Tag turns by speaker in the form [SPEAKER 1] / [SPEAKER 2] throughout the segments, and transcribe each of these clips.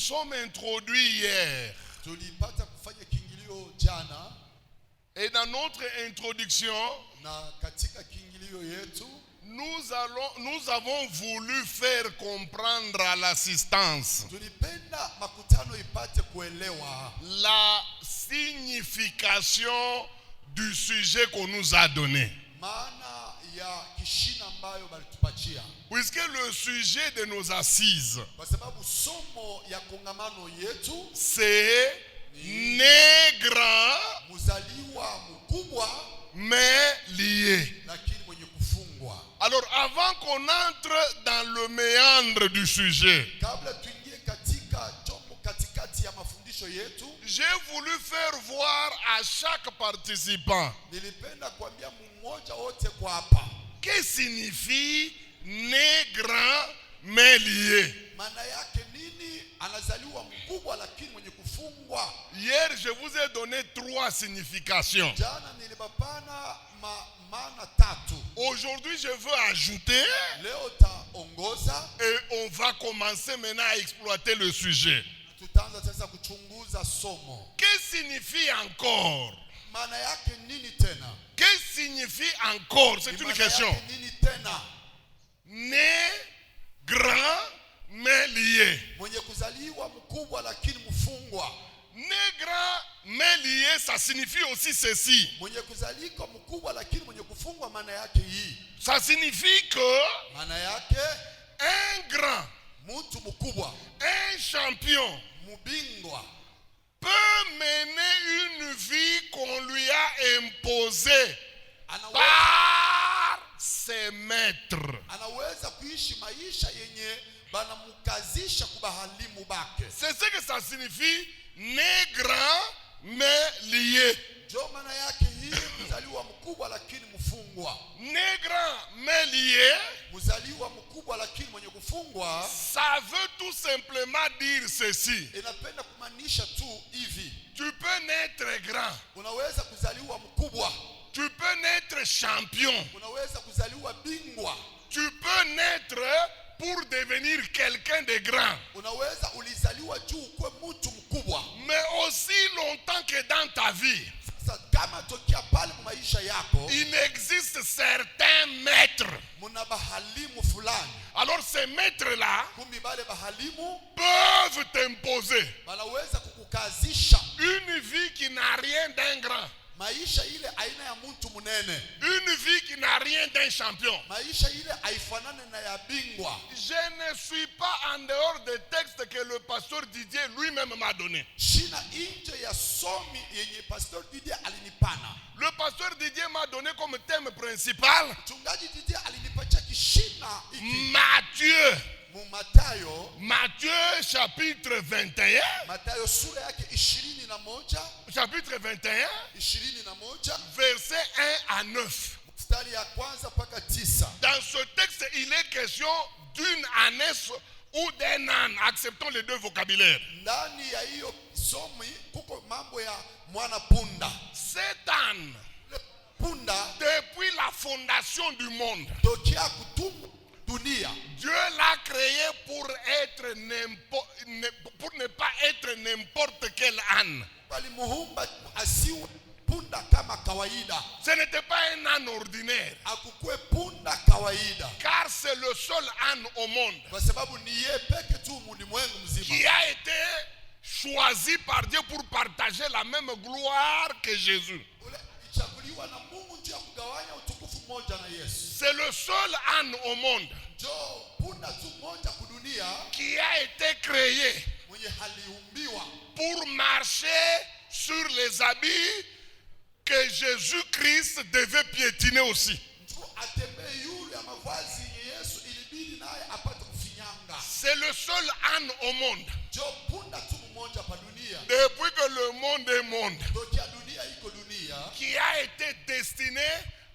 [SPEAKER 1] sommes introduits hier.
[SPEAKER 2] Tulipata kufanya kiingilio jana.
[SPEAKER 1] Et dans notre introduction,
[SPEAKER 2] Na katika kiingilio yetu
[SPEAKER 1] nous avons voulu faire comprendre à l'assistance
[SPEAKER 2] tulipenda makutano ipate kuelewa
[SPEAKER 1] la signification du sujet qu'on nous a donné.
[SPEAKER 2] maana ya kishina ambayo balitupatia.
[SPEAKER 1] Puisque le sujet de nos assises,
[SPEAKER 2] Kwa sababu somo ya kongamano yetu
[SPEAKER 1] c'est né grand
[SPEAKER 2] mzaliwa mkubwa
[SPEAKER 1] mais lié.
[SPEAKER 2] lakini mwenye kufungwa.
[SPEAKER 1] Alors avant qu'on entre dans le méandre du sujet,
[SPEAKER 2] Kabla tuingie katika chombo katikati ya mafundisho yetu,
[SPEAKER 1] j'ai voulu faire voir à chaque participant
[SPEAKER 2] nilipenda kuambia mmoja wote kwa hapa
[SPEAKER 1] que signifie né grand mais lié.
[SPEAKER 2] maana yake nini anazaliwa mkubwa lakini mwenye kufungwa.
[SPEAKER 1] Hier, je vous ai donné 3 significations.
[SPEAKER 2] Jana nilibapana maana tatu.
[SPEAKER 1] Aujourd'hui, je veux ajouter
[SPEAKER 2] Leo taongoza,
[SPEAKER 1] et on va commencer maintenant à exploiter le sujet.
[SPEAKER 2] tutaanza sasa kuchunguza somo.
[SPEAKER 1] Que signifie encore?
[SPEAKER 2] Maana yake nini tena?
[SPEAKER 1] Que signifie encore? C'est une
[SPEAKER 2] Maana
[SPEAKER 1] question.
[SPEAKER 2] yake nini tena?
[SPEAKER 1] Né grand mais lié.
[SPEAKER 2] Mwenye kuzaliwa mkubwa lakini mfungwa.
[SPEAKER 1] Né grand mais lié, ça signifie aussi ceci.
[SPEAKER 2] Mwenye kuzalika mkubwa lakini mwenye kufungwa maana yake hii.
[SPEAKER 1] Ça signifie que
[SPEAKER 2] Maana yake
[SPEAKER 1] un grand,
[SPEAKER 2] mtu mkubwa,
[SPEAKER 1] un champion
[SPEAKER 2] mbingwa
[SPEAKER 1] peut mener une vie qu'on lui a imposée
[SPEAKER 2] anaweza,
[SPEAKER 1] par ses maîtres.
[SPEAKER 2] anaweza kuishi maisha yenye banamukazisha kubahalimu bake.
[SPEAKER 1] C'est ce que ça signifie, né grand mais lié.
[SPEAKER 2] Ndio maana yake hii, mzaliwa mkubwa lakini mfungwa.
[SPEAKER 1] Né grand mais lié,
[SPEAKER 2] Mzaliwa mkubwa lakini mwenye kufungwa
[SPEAKER 1] ça veut tout simplement dire ceci.
[SPEAKER 2] inapenda kumaanisha tu hivi:
[SPEAKER 1] Tu peux naître grand,
[SPEAKER 2] unaweza kuzaliwa mkubwa,
[SPEAKER 1] tu peux naître champion,
[SPEAKER 2] unaweza kuzaliwa bingwa,
[SPEAKER 1] tu peux naître pour devenir quelqu'un de grand.
[SPEAKER 2] unaweza ulizaliwa juu kwa mtu mkubwa.
[SPEAKER 1] Mais aussi longtemps que dans ta vie,
[SPEAKER 2] Sasa kama tokea pale maisha yako
[SPEAKER 1] il existe certains maîtres.
[SPEAKER 2] muna bahalimu fulani,
[SPEAKER 1] Alors ces maîtres-là
[SPEAKER 2] kumbi bale bahalimu
[SPEAKER 1] peuvent t'imposer
[SPEAKER 2] wanaweza kukukazisha
[SPEAKER 1] une vie qui n'a rien d'un grand,
[SPEAKER 2] maisha ile aina ya mtu munene,
[SPEAKER 1] une vie qui n'a rien d'un champion.
[SPEAKER 2] maisha ile haifanane na ya bingwa.
[SPEAKER 1] Je ne suis pas en dehors des textes que le pasteur Didier lui-même m'a donné.
[SPEAKER 2] Shina nje ya somi yenye Pastor Didier alinipana.
[SPEAKER 1] Le pasteur Didier m'a donné comme thème principal
[SPEAKER 2] Mchungaji Didier alinipatia kishina hiki.
[SPEAKER 1] Matthieu. Matthieu chapitre 21.
[SPEAKER 2] Mathayo sura yake 21.
[SPEAKER 1] Chapitre 21.
[SPEAKER 2] 21
[SPEAKER 1] Verset 1 à 9.
[SPEAKER 2] mstari ya kwanza mpaka 9.
[SPEAKER 1] Dans ce texte, il est question d'une ânesse ou d'un âne. Acceptons les deux vocabulaires.
[SPEAKER 2] Ndani ya hiyo somi kuko mambo ya mwana punda.
[SPEAKER 1] Cet âne,
[SPEAKER 2] Punda
[SPEAKER 1] depuis la fondation du monde,
[SPEAKER 2] tokia kutumu dunia,
[SPEAKER 1] Dieu l'a créé pour ne pas être n'importe quel âne.
[SPEAKER 2] balimuumba asiwe punda kama kawaida.
[SPEAKER 1] Ce n'était pas un âne ordinaire,
[SPEAKER 2] Akukue punda kawaida,
[SPEAKER 1] car c'est le seul âne au monde
[SPEAKER 2] kwa sababu ni yeye peke tu mulimwengu mzima
[SPEAKER 1] qui a été choisi par Dieu pour partager la même gloire que Jésus.
[SPEAKER 2] ule alichaguliwa na Mungu ndio kugawanya utukufu mmoja na Yesu.
[SPEAKER 1] C'est le seul âne au monde
[SPEAKER 2] Ndio punda tu mmoja kudunia
[SPEAKER 1] qui a été créé
[SPEAKER 2] mwenye haliumbiwa
[SPEAKER 1] pour marcher sur les habits que Jésus-Christ devait piétiner aussi.
[SPEAKER 2] ndio atembee yule ya mavazi ya Yesu ilibidi naye apate kufinyanga.
[SPEAKER 1] C'est le seul âne au monde.
[SPEAKER 2] Ndio punda tu mmoja pa dunia,
[SPEAKER 1] Depuis que le monde est monde,
[SPEAKER 2] tokia dunia iko dunia,
[SPEAKER 1] qui a été destiné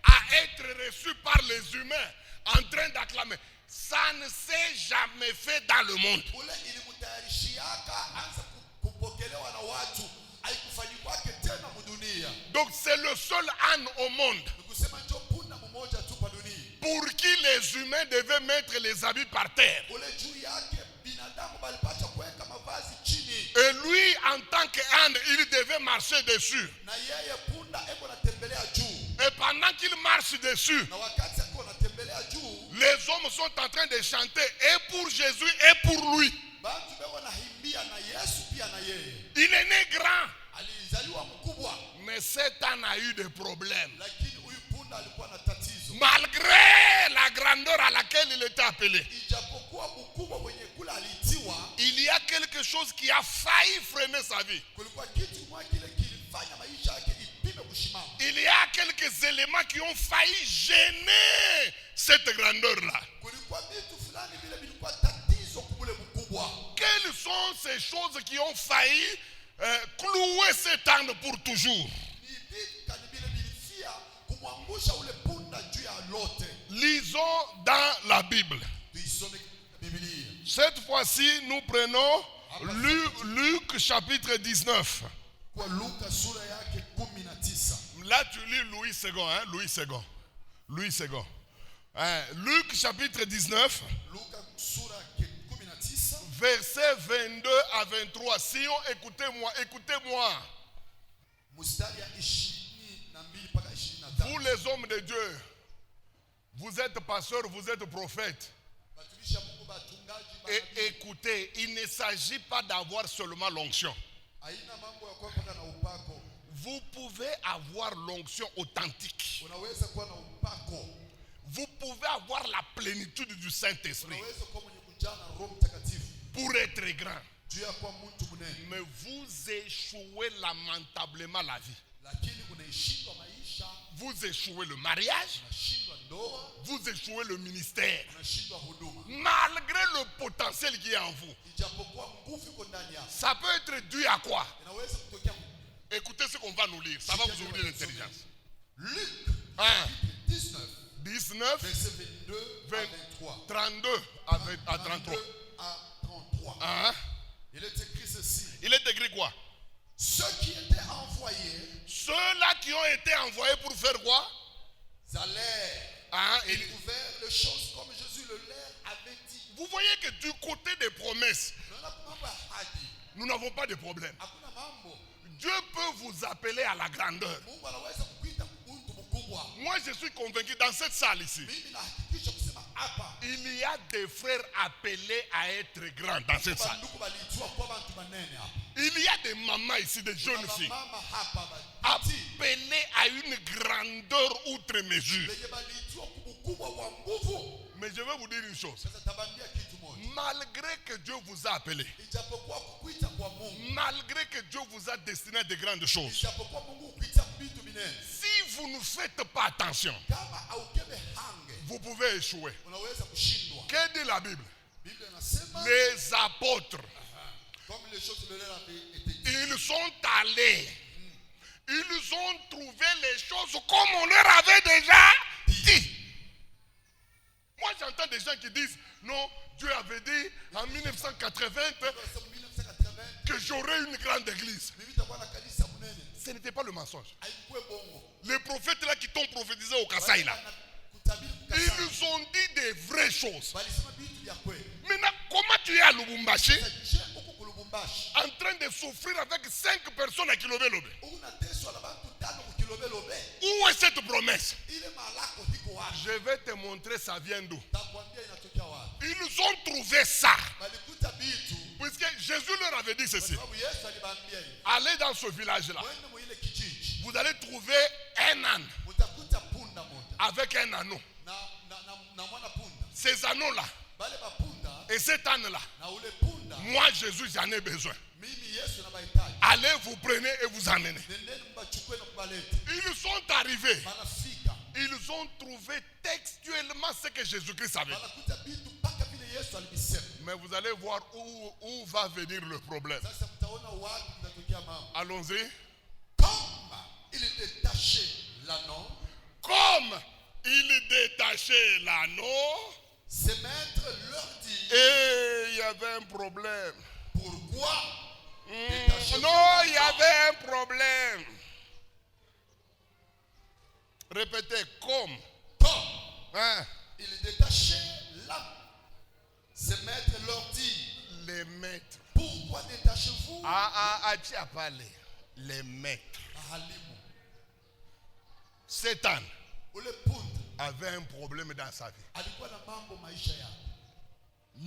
[SPEAKER 1] à être reçu par les humains en train d'acclamer. Ça ne s'est jamais fait dans le monde.
[SPEAKER 2] ule ilimutayarishiaka anza kupokelewa na watu, haikufanyikwake tena mudunia.
[SPEAKER 1] Donc c'est le seul âne au monde
[SPEAKER 2] Nikusema ndio punda mmoja tu pa dunia,
[SPEAKER 1] pour qui les humains devaient mettre les habits par terre.
[SPEAKER 2] ule juu yake binadamu balipata kuweka mavazi mavazi chini.
[SPEAKER 1] Et lui, en tant qu'âne, il devait marcher dessus.
[SPEAKER 2] Na yeye punda eko natembelea juu.
[SPEAKER 1] Et pendant qu'il marche dessus,
[SPEAKER 2] Na wakati ako natembelea juu,
[SPEAKER 1] les hommes sont en train de chanter et pour Jésus et pour lui.
[SPEAKER 2] bantu beko nahimbia na Yesu pia na yeye.
[SPEAKER 1] Il est né grand,
[SPEAKER 2] Alizaliwa mkubwa,
[SPEAKER 1] mais cet âne a eu des problèmes.
[SPEAKER 2] lakini huyu punda alikuwa na tatizo.
[SPEAKER 1] Malgré la grandeur à laquelle il était appelé,
[SPEAKER 2] Ijapokuwa mkubwa mwenye kula alitiwa,
[SPEAKER 1] il y a quelque chose qui a failli freiner sa vie.
[SPEAKER 2] kulikuwa kitu mwa kile kilifanya maisha yake ipime kushimama.
[SPEAKER 1] Il y a quelques éléments qui ont failli gêner cette grandeur-là.
[SPEAKER 2] Kulikuwa vitu fulani vile vilikuwa tatizo kubule mkubwa.
[SPEAKER 1] Quelles sont ces choses qui ont failli clouer cet âne pour toujours?
[SPEAKER 2] Ni vitu kani vile vilifia kumwangusha ule punda juu ya lote.
[SPEAKER 1] Lisons dans la Bible.
[SPEAKER 2] Tuisome Biblia.
[SPEAKER 1] Cette fois-ci, nous prenons Luc chapitre 19.
[SPEAKER 2] Kwa Luka sura yake 19.
[SPEAKER 1] Là, tu lis Louis II, hein? Louis II. Louis II. Luc chapitre 19,
[SPEAKER 2] Luka sura yake 19.
[SPEAKER 1] versets 22 à 23. Sion, écoutez-moi, écoutez-moi.
[SPEAKER 2] Mustari ya 22 mpaka 25.
[SPEAKER 1] Vous les hommes de Dieu, vous êtes pasteurs, vous êtes prophètes.
[SPEAKER 2] Batumishi ya Mungu batungaji
[SPEAKER 1] Et
[SPEAKER 2] banabii.
[SPEAKER 1] écoutez, il ne s'agit pas d'avoir seulement l'onction.
[SPEAKER 2] Haina mambo ya kuwa mpaka na upako.
[SPEAKER 1] Vous pouvez avoir l'onction authentique.
[SPEAKER 2] Unaweza kuwa na upako.
[SPEAKER 1] Vous pouvez avoir la plénitude du Saint-Esprit
[SPEAKER 2] Unaweza kuwa mwenye kujaa na Roho Mtakatifu.
[SPEAKER 1] pour être grand.
[SPEAKER 2] Juu ya kuwa mtu mnene.
[SPEAKER 1] Mais vous échouez lamentablement la vie.
[SPEAKER 2] Lakini unaishindwa maisha,
[SPEAKER 1] Vous échouez le mariage,
[SPEAKER 2] unashindwa ndoa,
[SPEAKER 1] vous échouez le ministère.
[SPEAKER 2] unashindwa huduma.
[SPEAKER 1] Malgré le potentiel qui est en vous.
[SPEAKER 2] Ijapokuwa nguvu iko ndani yako.
[SPEAKER 1] Ça peut être dû à quoi?
[SPEAKER 2] Inaweza kutokea
[SPEAKER 1] Écoutez ce qu'on va nous lire. Ça va vous ouvrir l'intelligence.
[SPEAKER 2] Luc
[SPEAKER 1] 1,
[SPEAKER 2] 19
[SPEAKER 1] 19,
[SPEAKER 2] verset 22 à 23.
[SPEAKER 1] 32 à 33.
[SPEAKER 2] 32 à 33.
[SPEAKER 1] Hein?
[SPEAKER 2] Il est écrit ceci.
[SPEAKER 1] Il est écrit quoi?
[SPEAKER 2] Ceux qui étaient envoyés
[SPEAKER 1] Ceux-là qui ont été envoyés pour faire quoi?
[SPEAKER 2] allèrent.
[SPEAKER 1] Hein?
[SPEAKER 2] Ils ouvrirent les choses comme Jésus le leur avait dit.
[SPEAKER 1] Vous voyez que du côté des promesses,
[SPEAKER 2] Naona mambo ya ahadi.
[SPEAKER 1] nous n'avons pas de problème.
[SPEAKER 2] Hakuna mambo.
[SPEAKER 1] Dieu peut vous appeler à la grandeur.
[SPEAKER 2] Mungu anaweza kukuita mtu mkubwa.
[SPEAKER 1] Moi, je suis convaincu dans cette salle ici,
[SPEAKER 2] Mimi nahakikisha kusema hapa.
[SPEAKER 1] il y a des frères appelés à être grands dans cette salle.
[SPEAKER 2] Banduku baliitwa kwa bantu banene hapa.
[SPEAKER 1] Il y a des mamans ici, des jeunes filles,
[SPEAKER 2] Mama hapa bati.
[SPEAKER 1] appelés à une grandeur outre mesure.
[SPEAKER 2] Benye baliitwa kubukubwa wa nguvu.
[SPEAKER 1] Mais je vais vous dire une chose.
[SPEAKER 2] Sasa tabambia kitu moja.
[SPEAKER 1] Malgré que Dieu vous a appelé,
[SPEAKER 2] Ijapokuwa kukuita kwa Mungu.
[SPEAKER 1] malgré que Dieu vous a destiné à de grandes choses,
[SPEAKER 2] Ijapokuwa Mungu kukuita vitu binene.
[SPEAKER 1] si vous ne faites pas attention,
[SPEAKER 2] Kama aukebe hange,
[SPEAKER 1] vous pouvez échouer.
[SPEAKER 2] unaweza kushindwa.
[SPEAKER 1] Que dit la Bible?
[SPEAKER 2] Biblia inasema
[SPEAKER 1] Les apôtres,
[SPEAKER 2] comme les choses de leur avaient été dites.
[SPEAKER 1] ils sont allés. Ils ont trouvé les choses comme on leur avait déjà dit. Moi, j'entends des gens qui disent, non, Dieu avait dit en 1980
[SPEAKER 2] Kwa 1980
[SPEAKER 1] que j'aurais une grande église.
[SPEAKER 2] mimi nitakuwa na kanisa mnene.
[SPEAKER 1] Ce n'était pas le mensonge.
[SPEAKER 2] Haikuwe bongo.
[SPEAKER 1] Les prophètes là qui t'ont prophétisé au Kasaï là,
[SPEAKER 2] Kutabiri kukasana.
[SPEAKER 1] ils ont dit des vraies choses.
[SPEAKER 2] Balisema vitu vya kweli.
[SPEAKER 1] Maintenant, comment tu es à Lubumbashi
[SPEAKER 2] Je huko ku Lubumbashi.
[SPEAKER 1] en train de souffrir avec 5 personnes à Kilobé-Lobé?
[SPEAKER 2] Unateswa na bantu tano kukilobelobe.
[SPEAKER 1] Où est cette promesse?
[SPEAKER 2] Ile malako iko wapi?
[SPEAKER 1] Je vais te montrer ça vient d'où.
[SPEAKER 2] Takwambia inatokea wapi?
[SPEAKER 1] Ils ont trouvé ça.
[SPEAKER 2] Balikuta vitu.
[SPEAKER 1] Puisque Jésus leur avait dit
[SPEAKER 2] Kwa
[SPEAKER 1] ceci.
[SPEAKER 2] sababu Yesu alibaambia hivi.
[SPEAKER 1] Allez dans ce village-là.
[SPEAKER 2] Mwende mu ile kijiji.
[SPEAKER 1] Vous allez trouver un âne
[SPEAKER 2] Mutakuta punda moja.
[SPEAKER 1] avec un anneau.
[SPEAKER 2] Na mwana punda.
[SPEAKER 1] Ces anneaux-là
[SPEAKER 2] Bale bapunda
[SPEAKER 1] et cet âne-là,
[SPEAKER 2] na ule punda.
[SPEAKER 1] moi Jésus j'en ai besoin.
[SPEAKER 2] Mimi Yesu na bahitaji.
[SPEAKER 1] Allez, vous prenez et vous emmenez.
[SPEAKER 2] Nendeni mbachukue na kubaleta.
[SPEAKER 1] Ils sont arrivés.
[SPEAKER 2] Banafika.
[SPEAKER 1] Ils ont trouvé textuellement ce que Jésus-Christ avait.
[SPEAKER 2] Banakuta vitu mpaka vile Yesu alibisema.
[SPEAKER 1] Mais vous allez voir où va venir le problème.
[SPEAKER 2] Sasa mtaona wapi mtatokea mambo.
[SPEAKER 1] Allons-y.
[SPEAKER 2] Comme il détachait l'anneau,
[SPEAKER 1] Comme il détachait l'anneau,
[SPEAKER 2] ses maîtres leur dit
[SPEAKER 1] et il y avait un problème.
[SPEAKER 2] pourquoi détachez-vous
[SPEAKER 1] Non, il y
[SPEAKER 2] l'anneau?
[SPEAKER 1] avait un problème. Répétez, comme. Hein?
[SPEAKER 2] Il détachait l'anneau. Ses maîtres leur dit
[SPEAKER 1] Les maîtres.
[SPEAKER 2] Pourquoi détachez-vous?
[SPEAKER 1] Tu as parlé. Les maîtres.
[SPEAKER 2] Bahalimu.
[SPEAKER 1] Satan
[SPEAKER 2] Ule punda
[SPEAKER 1] avait un problème dans sa vie.
[SPEAKER 2] alikuwa na mambo maisha yake.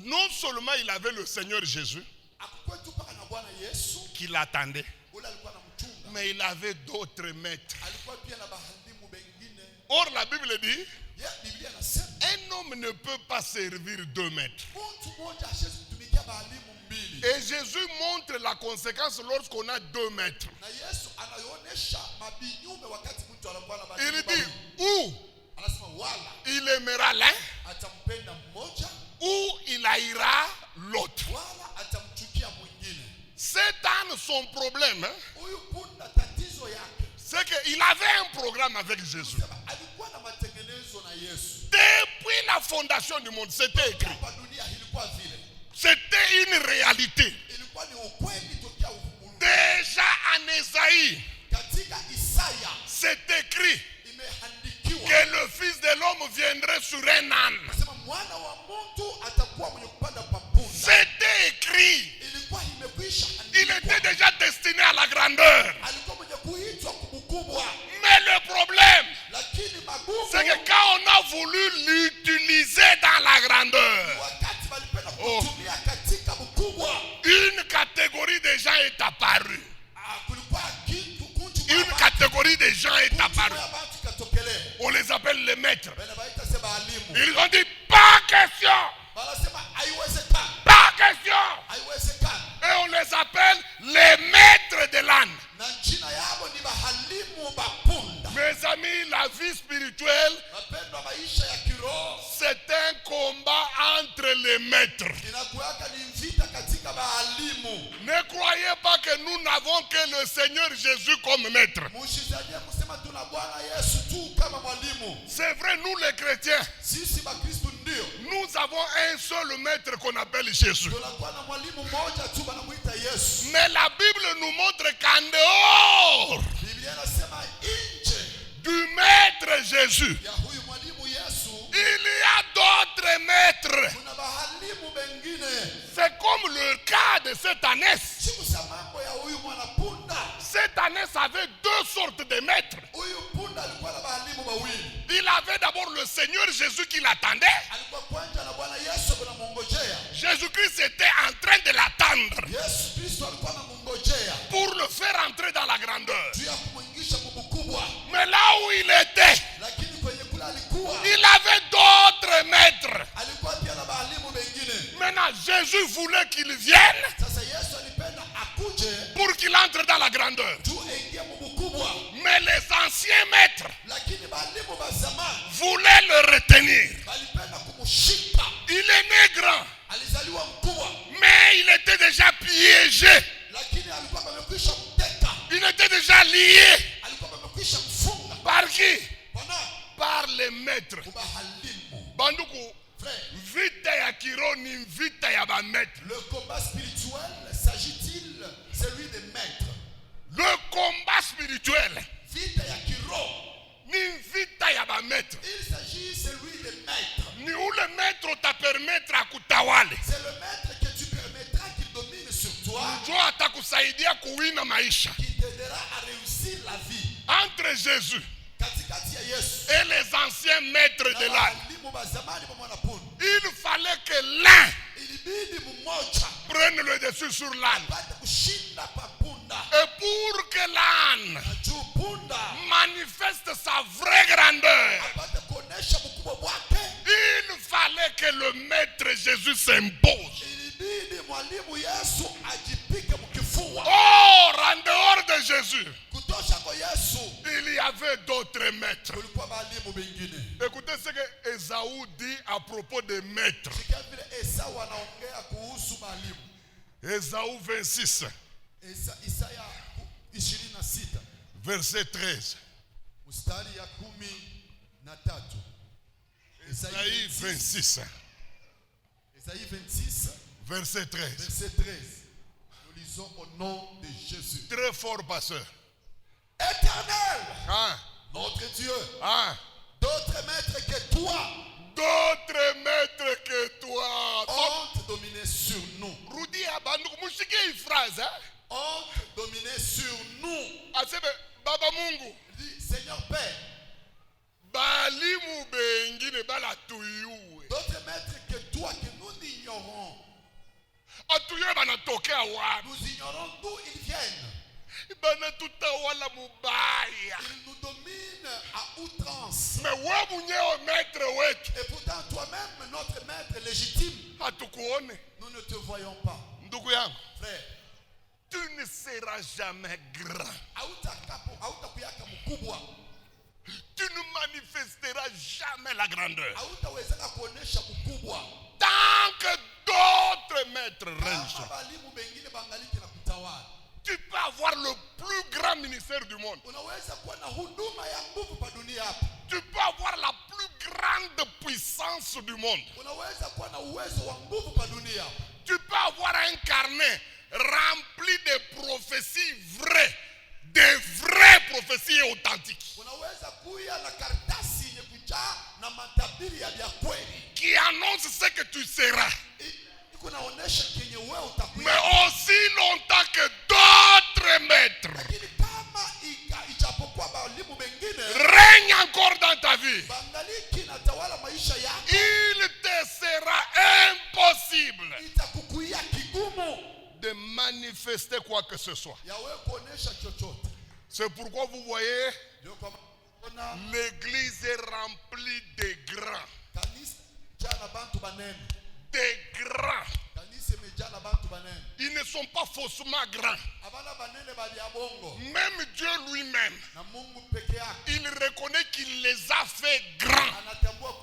[SPEAKER 1] Non seulement il avait le Seigneur Jésus
[SPEAKER 2] Hakukuwa tu paka na Bwana Yesu,
[SPEAKER 1] qui l'attendait,
[SPEAKER 2] ule alikuwa anamchunga.
[SPEAKER 1] mais il avait d'autres maîtres.
[SPEAKER 2] Alikuwa pia na bahalimu bengine.
[SPEAKER 1] Or la Bible dit,
[SPEAKER 2] Biblia inasema
[SPEAKER 1] un homme ne peut pas servir deux maîtres.
[SPEAKER 2] mtu mmoja hawezi kutumikia bahalimu mbili.
[SPEAKER 1] Et Jésus montre la conséquence lorsqu'on a deux maîtres.
[SPEAKER 2] Na Yesu anaonyesha mabinyume wakati mtu anakuwa na
[SPEAKER 1] Il
[SPEAKER 2] bahalimu
[SPEAKER 1] dit,
[SPEAKER 2] mbili.
[SPEAKER 1] ou
[SPEAKER 2] Anasema wala
[SPEAKER 1] il aimera l'un,
[SPEAKER 2] atampenda mmoja
[SPEAKER 1] ou il haïra l'autre.
[SPEAKER 2] wala atamchukia mwingine.
[SPEAKER 1] Satan, son problème,
[SPEAKER 2] Huyu punda tatizo yake
[SPEAKER 1] c'est qu'il avait un programme avec Jésus.
[SPEAKER 2] sema alikuwa na matengenezo na Yesu.
[SPEAKER 1] Depuis la fondation du monde, c'était écrit.
[SPEAKER 2] Hapa dunia ilikuwa vile.
[SPEAKER 1] C'était une réalité.
[SPEAKER 2] Ilikuwa ni ukweli tokea ufunuo.
[SPEAKER 1] Déjà en Ésaïe,
[SPEAKER 2] Katika Isaya
[SPEAKER 1] c'est écrit
[SPEAKER 2] imeandikiwa
[SPEAKER 1] que le Fils de l'homme viendrait sur un âne.
[SPEAKER 2] nasema mwana wa mtu atakuwa mwenye kupanda punda.
[SPEAKER 1] C'était écrit.
[SPEAKER 2] Ilikuwa imekwisha
[SPEAKER 1] Il
[SPEAKER 2] andikwa.
[SPEAKER 1] était déjà destiné à la grandeur.
[SPEAKER 2] Alikuwa mwenye kuitwa kubukubwa,
[SPEAKER 1] Mais le problème,
[SPEAKER 2] lakini magumu
[SPEAKER 1] c'est que quand on a voulu l'utiliser dans la grandeur,
[SPEAKER 2] wakati walipenda kutumia katika mkubwa,
[SPEAKER 1] une catégorie de gens est apparue.
[SPEAKER 2] kulikuwa kitu kunju
[SPEAKER 1] Une catégorie de gens est apparue.
[SPEAKER 2] ya watu katokelea.
[SPEAKER 1] On les appelle les maîtres.
[SPEAKER 2] Bana baita sema alimu.
[SPEAKER 1] Ils ont dit, pas question,
[SPEAKER 2] Wanasema haiwezekani.
[SPEAKER 1] pas question.
[SPEAKER 2] Haiwezekani.
[SPEAKER 1] Et on les appelle les maîtres de l'âne.
[SPEAKER 2] Na jina yao ni bahalimu bapunda.
[SPEAKER 1] Mes amis, la vie spirituelle,
[SPEAKER 2] Mapendo maisha ya kiroho
[SPEAKER 1] c'est un combat entre les maîtres.
[SPEAKER 2] inakuwaka ni vita katika bahalimu.
[SPEAKER 1] Ne croyez pas que nous n'avons que le Seigneur Jésus comme maître.
[SPEAKER 2] Mshizaje kusema tuna Bwana Yesu tu kama mwalimu.
[SPEAKER 1] C'est vrai, nous les chrétiens,
[SPEAKER 2] Sisi Bakristo ndio
[SPEAKER 1] nous avons un seul maître qu'on appelle Jésus.
[SPEAKER 2] tunakuwa na mwalimu mmoja tu banamuita Yesu.
[SPEAKER 1] Mais la Bible nous montre qu'en dehors
[SPEAKER 2] Biblia inasema nje
[SPEAKER 1] du maître Jésus,
[SPEAKER 2] ya huyu mwalimu Yesu
[SPEAKER 1] il y a d'autres maîtres.
[SPEAKER 2] kuna bahalimu bengine.
[SPEAKER 1] C'est comme le cas de cette ânesse.
[SPEAKER 2] Siku za mambo ya huyu mwanapunda.
[SPEAKER 1] Cette ânesse avait deux sortes de maîtres.
[SPEAKER 2] Huyu punda alikuwa na bahalimu wawili.
[SPEAKER 1] Il avait d'abord le Seigneur Jésus qui l'attendait.
[SPEAKER 2] Alikuwa kwanza na Bwana Yesu kunamngojea.
[SPEAKER 1] Jésus-Christ était en train de l'attendre
[SPEAKER 2] Yesu Kristo alikuwa anamngojea
[SPEAKER 1] pour le faire entrer dans la grandeur.
[SPEAKER 2] juu ya kumwingisha mkubwa.
[SPEAKER 1] Mais là où il était,
[SPEAKER 2] Lakini kwenye kula alikuwa
[SPEAKER 1] il avait d'autres maîtres.
[SPEAKER 2] alikuwa pia na bahalimu bengine.
[SPEAKER 1] Maintenant, Jésus voulait qu'il vienne
[SPEAKER 2] Sasa Yesu alipenda akuje
[SPEAKER 1] pour qu'il entre dans la grandeur.
[SPEAKER 2] juu aingie mkubwa.
[SPEAKER 1] Mais les anciens maîtres
[SPEAKER 2] Lakini bahalimu ba zamani
[SPEAKER 1] voulaient le retenir.
[SPEAKER 2] walipenda kumshika.
[SPEAKER 1] Il est né grand,
[SPEAKER 2] Alizaliwa mkubwa,
[SPEAKER 1] mais il était déjà piégé.
[SPEAKER 2] lakini alikuwa amekwisha mteka.
[SPEAKER 1] Il était déjà lié.
[SPEAKER 2] Alikuwa amekwisha mfunga.
[SPEAKER 1] Par qui?
[SPEAKER 2] Bwana
[SPEAKER 1] Par les maîtres.
[SPEAKER 2] bahalimu.
[SPEAKER 1] Banduku,
[SPEAKER 2] Frère,
[SPEAKER 1] vita ya kiroho ni vita ya ba maîtres.
[SPEAKER 2] le combat spirituel s'agit-il celui des maîtres?
[SPEAKER 1] Le combat spirituel
[SPEAKER 2] Vita ya kiroho,
[SPEAKER 1] ni vita ya ba maîtres.
[SPEAKER 2] il s'agit celui des maîtres.
[SPEAKER 1] Ni ule maître utapermettre akutawale.
[SPEAKER 2] C'est le maître que tu permettras qu'il domine sur toi,
[SPEAKER 1] Njo atakusaidia kuwina maisha.
[SPEAKER 2] qui t'aidera à réussir la vie.
[SPEAKER 1] Entre Jésus
[SPEAKER 2] Katikati ya Yesu
[SPEAKER 1] et les anciens maîtres
[SPEAKER 2] na
[SPEAKER 1] de l'âne,
[SPEAKER 2] walimu wa zamani wa mwanapunda,
[SPEAKER 1] il fallait que l'un
[SPEAKER 2] ilibidi mmoja
[SPEAKER 1] prenne le dessus sur l'âne.
[SPEAKER 2] apate kushinda papunda.
[SPEAKER 1] Et pour que l'âne
[SPEAKER 2] Na juu punda
[SPEAKER 1] manifeste sa vraie grandeur,
[SPEAKER 2] apate kuonesha mkubwa wake,
[SPEAKER 1] il fallait que le maître Jésus s'impose.
[SPEAKER 2] ilibidi mwalimu Yesu ajipike mkifua.
[SPEAKER 1] Or, en dehors de Jésus,
[SPEAKER 2] Kutosha kwa Yesu
[SPEAKER 1] il y avait d'autres maîtres.
[SPEAKER 2] kulikuwa walimu wengine.
[SPEAKER 1] Écoutez ce que Ésaü dit à propos des maîtres.
[SPEAKER 2] Sikia vile Esau anaongea kuhusu walimu.
[SPEAKER 1] Ésaü 26,
[SPEAKER 2] Isaya 26
[SPEAKER 1] verset 13.
[SPEAKER 2] mstari ya 13.
[SPEAKER 1] Ésaïe 26,
[SPEAKER 2] Isaïe 26
[SPEAKER 1] verset 13.
[SPEAKER 2] verset 13. Nous lisons au nom de Jésus.
[SPEAKER 1] Très fort, pasteur.
[SPEAKER 2] Éternel,
[SPEAKER 1] Hein?
[SPEAKER 2] notre Dieu,
[SPEAKER 1] Hein?
[SPEAKER 2] d'autres maîtres que toi
[SPEAKER 1] D'autres maîtres que toi.
[SPEAKER 2] ont dominé sur nous.
[SPEAKER 1] Rudi abanduku mushiki wanatokea wapi.
[SPEAKER 2] Nous ignorons d'où ils viennent.
[SPEAKER 1] Banatutawala mubaya.
[SPEAKER 2] Ils nous dominent à outrance.
[SPEAKER 1] Mais wewe mwenyewe maître wetu
[SPEAKER 2] Et pourtant, toi-même, notre maître légitime,
[SPEAKER 1] hatukuone.
[SPEAKER 2] nous ne te voyons pas.
[SPEAKER 1] Ndugu yangu,
[SPEAKER 2] Frère,
[SPEAKER 1] tu ne seras jamais grand.
[SPEAKER 2] hautakuyaka mkubwa.
[SPEAKER 1] Tu ne manifesteras jamais la grandeur.
[SPEAKER 2] Hautawezeka kuonesha mkubwa.
[SPEAKER 1] Tant que d'autres maîtres règnent.
[SPEAKER 2] Kama walimu wengine bangaliki na kutawala.
[SPEAKER 1] Tu peux avoir le plus grand ministère du monde.
[SPEAKER 2] Unaweza kuwa na huduma ya nguvu pa dunia hapa.
[SPEAKER 1] Tu peux avoir la plus grande puissance du monde.
[SPEAKER 2] Unaweza kuwa na uwezo wa nguvu pa dunia hapa.
[SPEAKER 1] Tu peux avoir un carnet rempli de prophéties vraies, de vraies prophéties authentiques,
[SPEAKER 2] Unaweza kuya na karatasi yenye kujaa na matabiri ya vya kweli.
[SPEAKER 1] qui annoncent ce que tu seras.
[SPEAKER 2] Iko naonesha kenye wewe utakuwa.
[SPEAKER 1] Mais aussi longtemps que d'autres maîtres
[SPEAKER 2] Lakini kama ijapokuwa walimu wengine
[SPEAKER 1] règnent encore dans ta vie,
[SPEAKER 2] bangaliki na tawala maisha yako,
[SPEAKER 1] il te sera impossible
[SPEAKER 2] itakukuia kigumu
[SPEAKER 1] de manifester quoi que ce soit.
[SPEAKER 2] ya wewe kuonesha chochote.
[SPEAKER 1] C'est pourquoi vous voyez,
[SPEAKER 2] Ndio kwa maana
[SPEAKER 1] l'église est remplie de grands.
[SPEAKER 2] kanisa jana bantu banene.
[SPEAKER 1] Des grands.
[SPEAKER 2] Kanisa imejaa na bantu banene.
[SPEAKER 1] Ils ne sont pas faussement grands.
[SPEAKER 2] Abana banene bali ya bongo.
[SPEAKER 1] Même Dieu lui-même,
[SPEAKER 2] Na Mungu peke yake
[SPEAKER 1] il reconnaît qu'il les a fait grands.
[SPEAKER 2] anatambua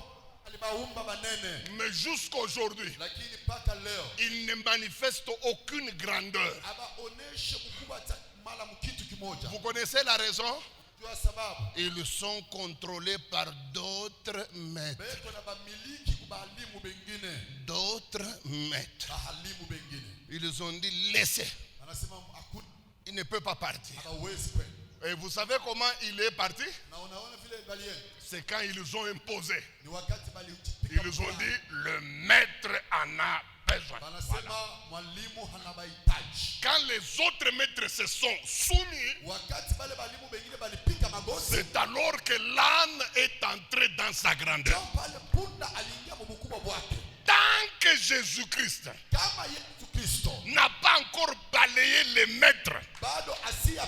[SPEAKER 2] alibaumba banene.
[SPEAKER 1] Mais jusqu'aujourd'hui,
[SPEAKER 2] Lakini paka leo
[SPEAKER 1] il ne manifeste aucune grandeur.
[SPEAKER 2] abaoneshe mkubwa hata mala mkitu kimoja.
[SPEAKER 1] Vous connaissez la raison?
[SPEAKER 2] Kwa sababu
[SPEAKER 1] Ils sont contrôlés par d'autres maîtres.
[SPEAKER 2] beko na bamiliki kubalimu bengine.
[SPEAKER 1] D'autres maîtres.
[SPEAKER 2] Bahalimu bengine.
[SPEAKER 1] Ils ont dit laissez.
[SPEAKER 2] Anasema hakuna
[SPEAKER 1] Il ne peut pas partir.
[SPEAKER 2] hawezi kwenda.
[SPEAKER 1] Et vous savez comment il est parti?
[SPEAKER 2] Na unaona vile balieni.
[SPEAKER 1] C'est quand ils ont imposé.
[SPEAKER 2] Ni wakati bali
[SPEAKER 1] Ils ont dit le maître en a besoin.
[SPEAKER 2] Wanasema mwalimu hana mahitaji.
[SPEAKER 1] Quand les autres maîtres se sont soumis,
[SPEAKER 2] Wakati bale balimu bengine balipika magoti.
[SPEAKER 1] c'est alors que l'âne est entré dans sa grandeur.
[SPEAKER 2] Pale punda aliingia mkubwa wake.
[SPEAKER 1] Tant que Jésus-Christ
[SPEAKER 2] Kama Yesu Kristo
[SPEAKER 1] n'a pas encore balayé les maîtres
[SPEAKER 2] bado asia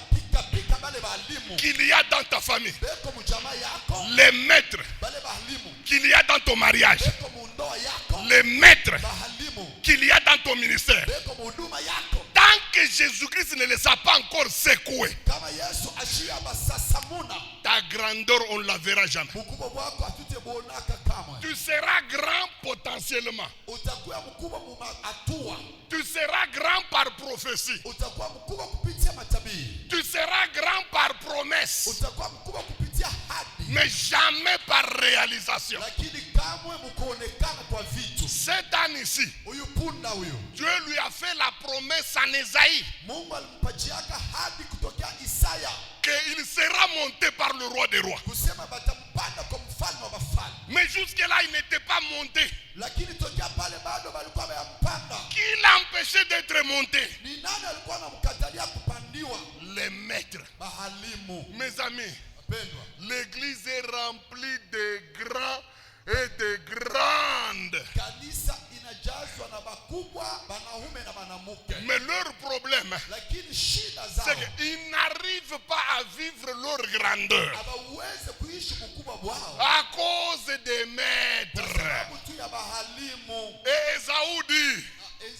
[SPEAKER 2] pika bale balimu.
[SPEAKER 1] qu'il y a dans ta famille,
[SPEAKER 2] Beko mjamaa yako.
[SPEAKER 1] les maîtres
[SPEAKER 2] Bale balimu.
[SPEAKER 1] qu'il y a dans ton mariage,
[SPEAKER 2] Beko mundoa yako.
[SPEAKER 1] les maîtres
[SPEAKER 2] Bahalimu.
[SPEAKER 1] qu'il y a dans ton ministère,
[SPEAKER 2] Beko mhuduma yako.
[SPEAKER 1] tant que Jésus-Christ ne les a pas encore secoués,
[SPEAKER 2] Kama Yesu ashia basasamuna.
[SPEAKER 1] ta grandeur, on ne la verra jamais.
[SPEAKER 2] Mkubwa wako hatutebonaka kamwe.
[SPEAKER 1] Tu seras grand potentiellement.
[SPEAKER 2] Utakuwa mkubwa muma atua.
[SPEAKER 1] Tu seras grand par prophétie.
[SPEAKER 2] Utakuwa mkubwa kupitia matabii.
[SPEAKER 1] Tu seras grand par promesse.
[SPEAKER 2] Utakuwa mkubwa kupitia hadi.
[SPEAKER 1] Mais jamais par réalisation.
[SPEAKER 2] Lakini kamwe mkuonekana kwa vitu.
[SPEAKER 1] Cette année ici,
[SPEAKER 2] Huyu punda huyu.
[SPEAKER 1] Dieu lui a fait la promesse en Ésaïe
[SPEAKER 2] Mungu alimpachiaka hadi kutokea Isaya.
[SPEAKER 1] qu'il sera monté par le roi des rois.
[SPEAKER 2] Kusema batampanda kwa mfalme wa mafalme.
[SPEAKER 1] Mais jusque-là, il n'était pas monté.
[SPEAKER 2] Lakini tokea pale bado balikuwa bayampanda.
[SPEAKER 1] Qui l'empêchait d'être monté?
[SPEAKER 2] Ni nani alikuwa anamkatalia kupandiwa?
[SPEAKER 1] Les maîtres.
[SPEAKER 2] Bahalimu.
[SPEAKER 1] Mes amis,
[SPEAKER 2] Wapendwa.
[SPEAKER 1] l'église est remplie de grands et de grandes.
[SPEAKER 2] Kanisa inajazwa na bakubwa, banaume na banamuke.
[SPEAKER 1] Mais leur problème,
[SPEAKER 2] Lakini shida zao
[SPEAKER 1] c'est qu'ils n'arrivent pas à vivre leur grandeur
[SPEAKER 2] abaweze kuishi mkubwa wao.
[SPEAKER 1] à cause des
[SPEAKER 2] Kwa
[SPEAKER 1] maîtres.
[SPEAKER 2] sababu tu ya bahalimu.
[SPEAKER 1] Et Esaü dit,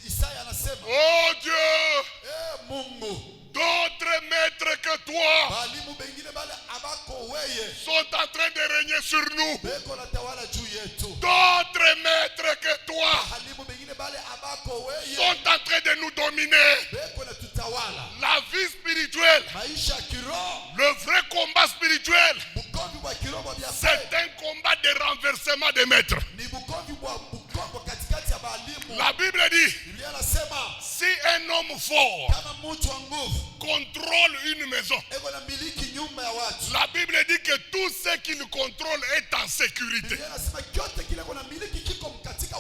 [SPEAKER 2] Isaya anasema,
[SPEAKER 1] oh Dieu,
[SPEAKER 2] Mungu,
[SPEAKER 1] d'autres maîtres que toi
[SPEAKER 2] balimu bengine bale abako weye
[SPEAKER 1] sont en train de régner sur nous.
[SPEAKER 2] beko na tawala juu yetu.
[SPEAKER 1] D'autres maîtres que toi
[SPEAKER 2] Balimu bengine bale abako weye
[SPEAKER 1] sont en train de nous dominer.
[SPEAKER 2] beko na tutawala.
[SPEAKER 1] La vie spirituelle,
[SPEAKER 2] Maisha kiroho,
[SPEAKER 1] le vrai combat spirituel,
[SPEAKER 2] bukombi bwa kiroho bya
[SPEAKER 1] c'est un combat de renversement des maîtres.
[SPEAKER 2] ni bukombi bwa bukombo katikati ya balimu.
[SPEAKER 1] La Bible dit,
[SPEAKER 2] Biblia inasema
[SPEAKER 1] si un homme fort
[SPEAKER 2] kama mtu wa nguvu
[SPEAKER 1] contrôle une maison,
[SPEAKER 2] eko na miliki nyumba ya watu.
[SPEAKER 1] la Bible dit que tout ce qu'il contrôle est en sécurité.
[SPEAKER 2] Biblia inasema kyote kile kuna miliki kiko katika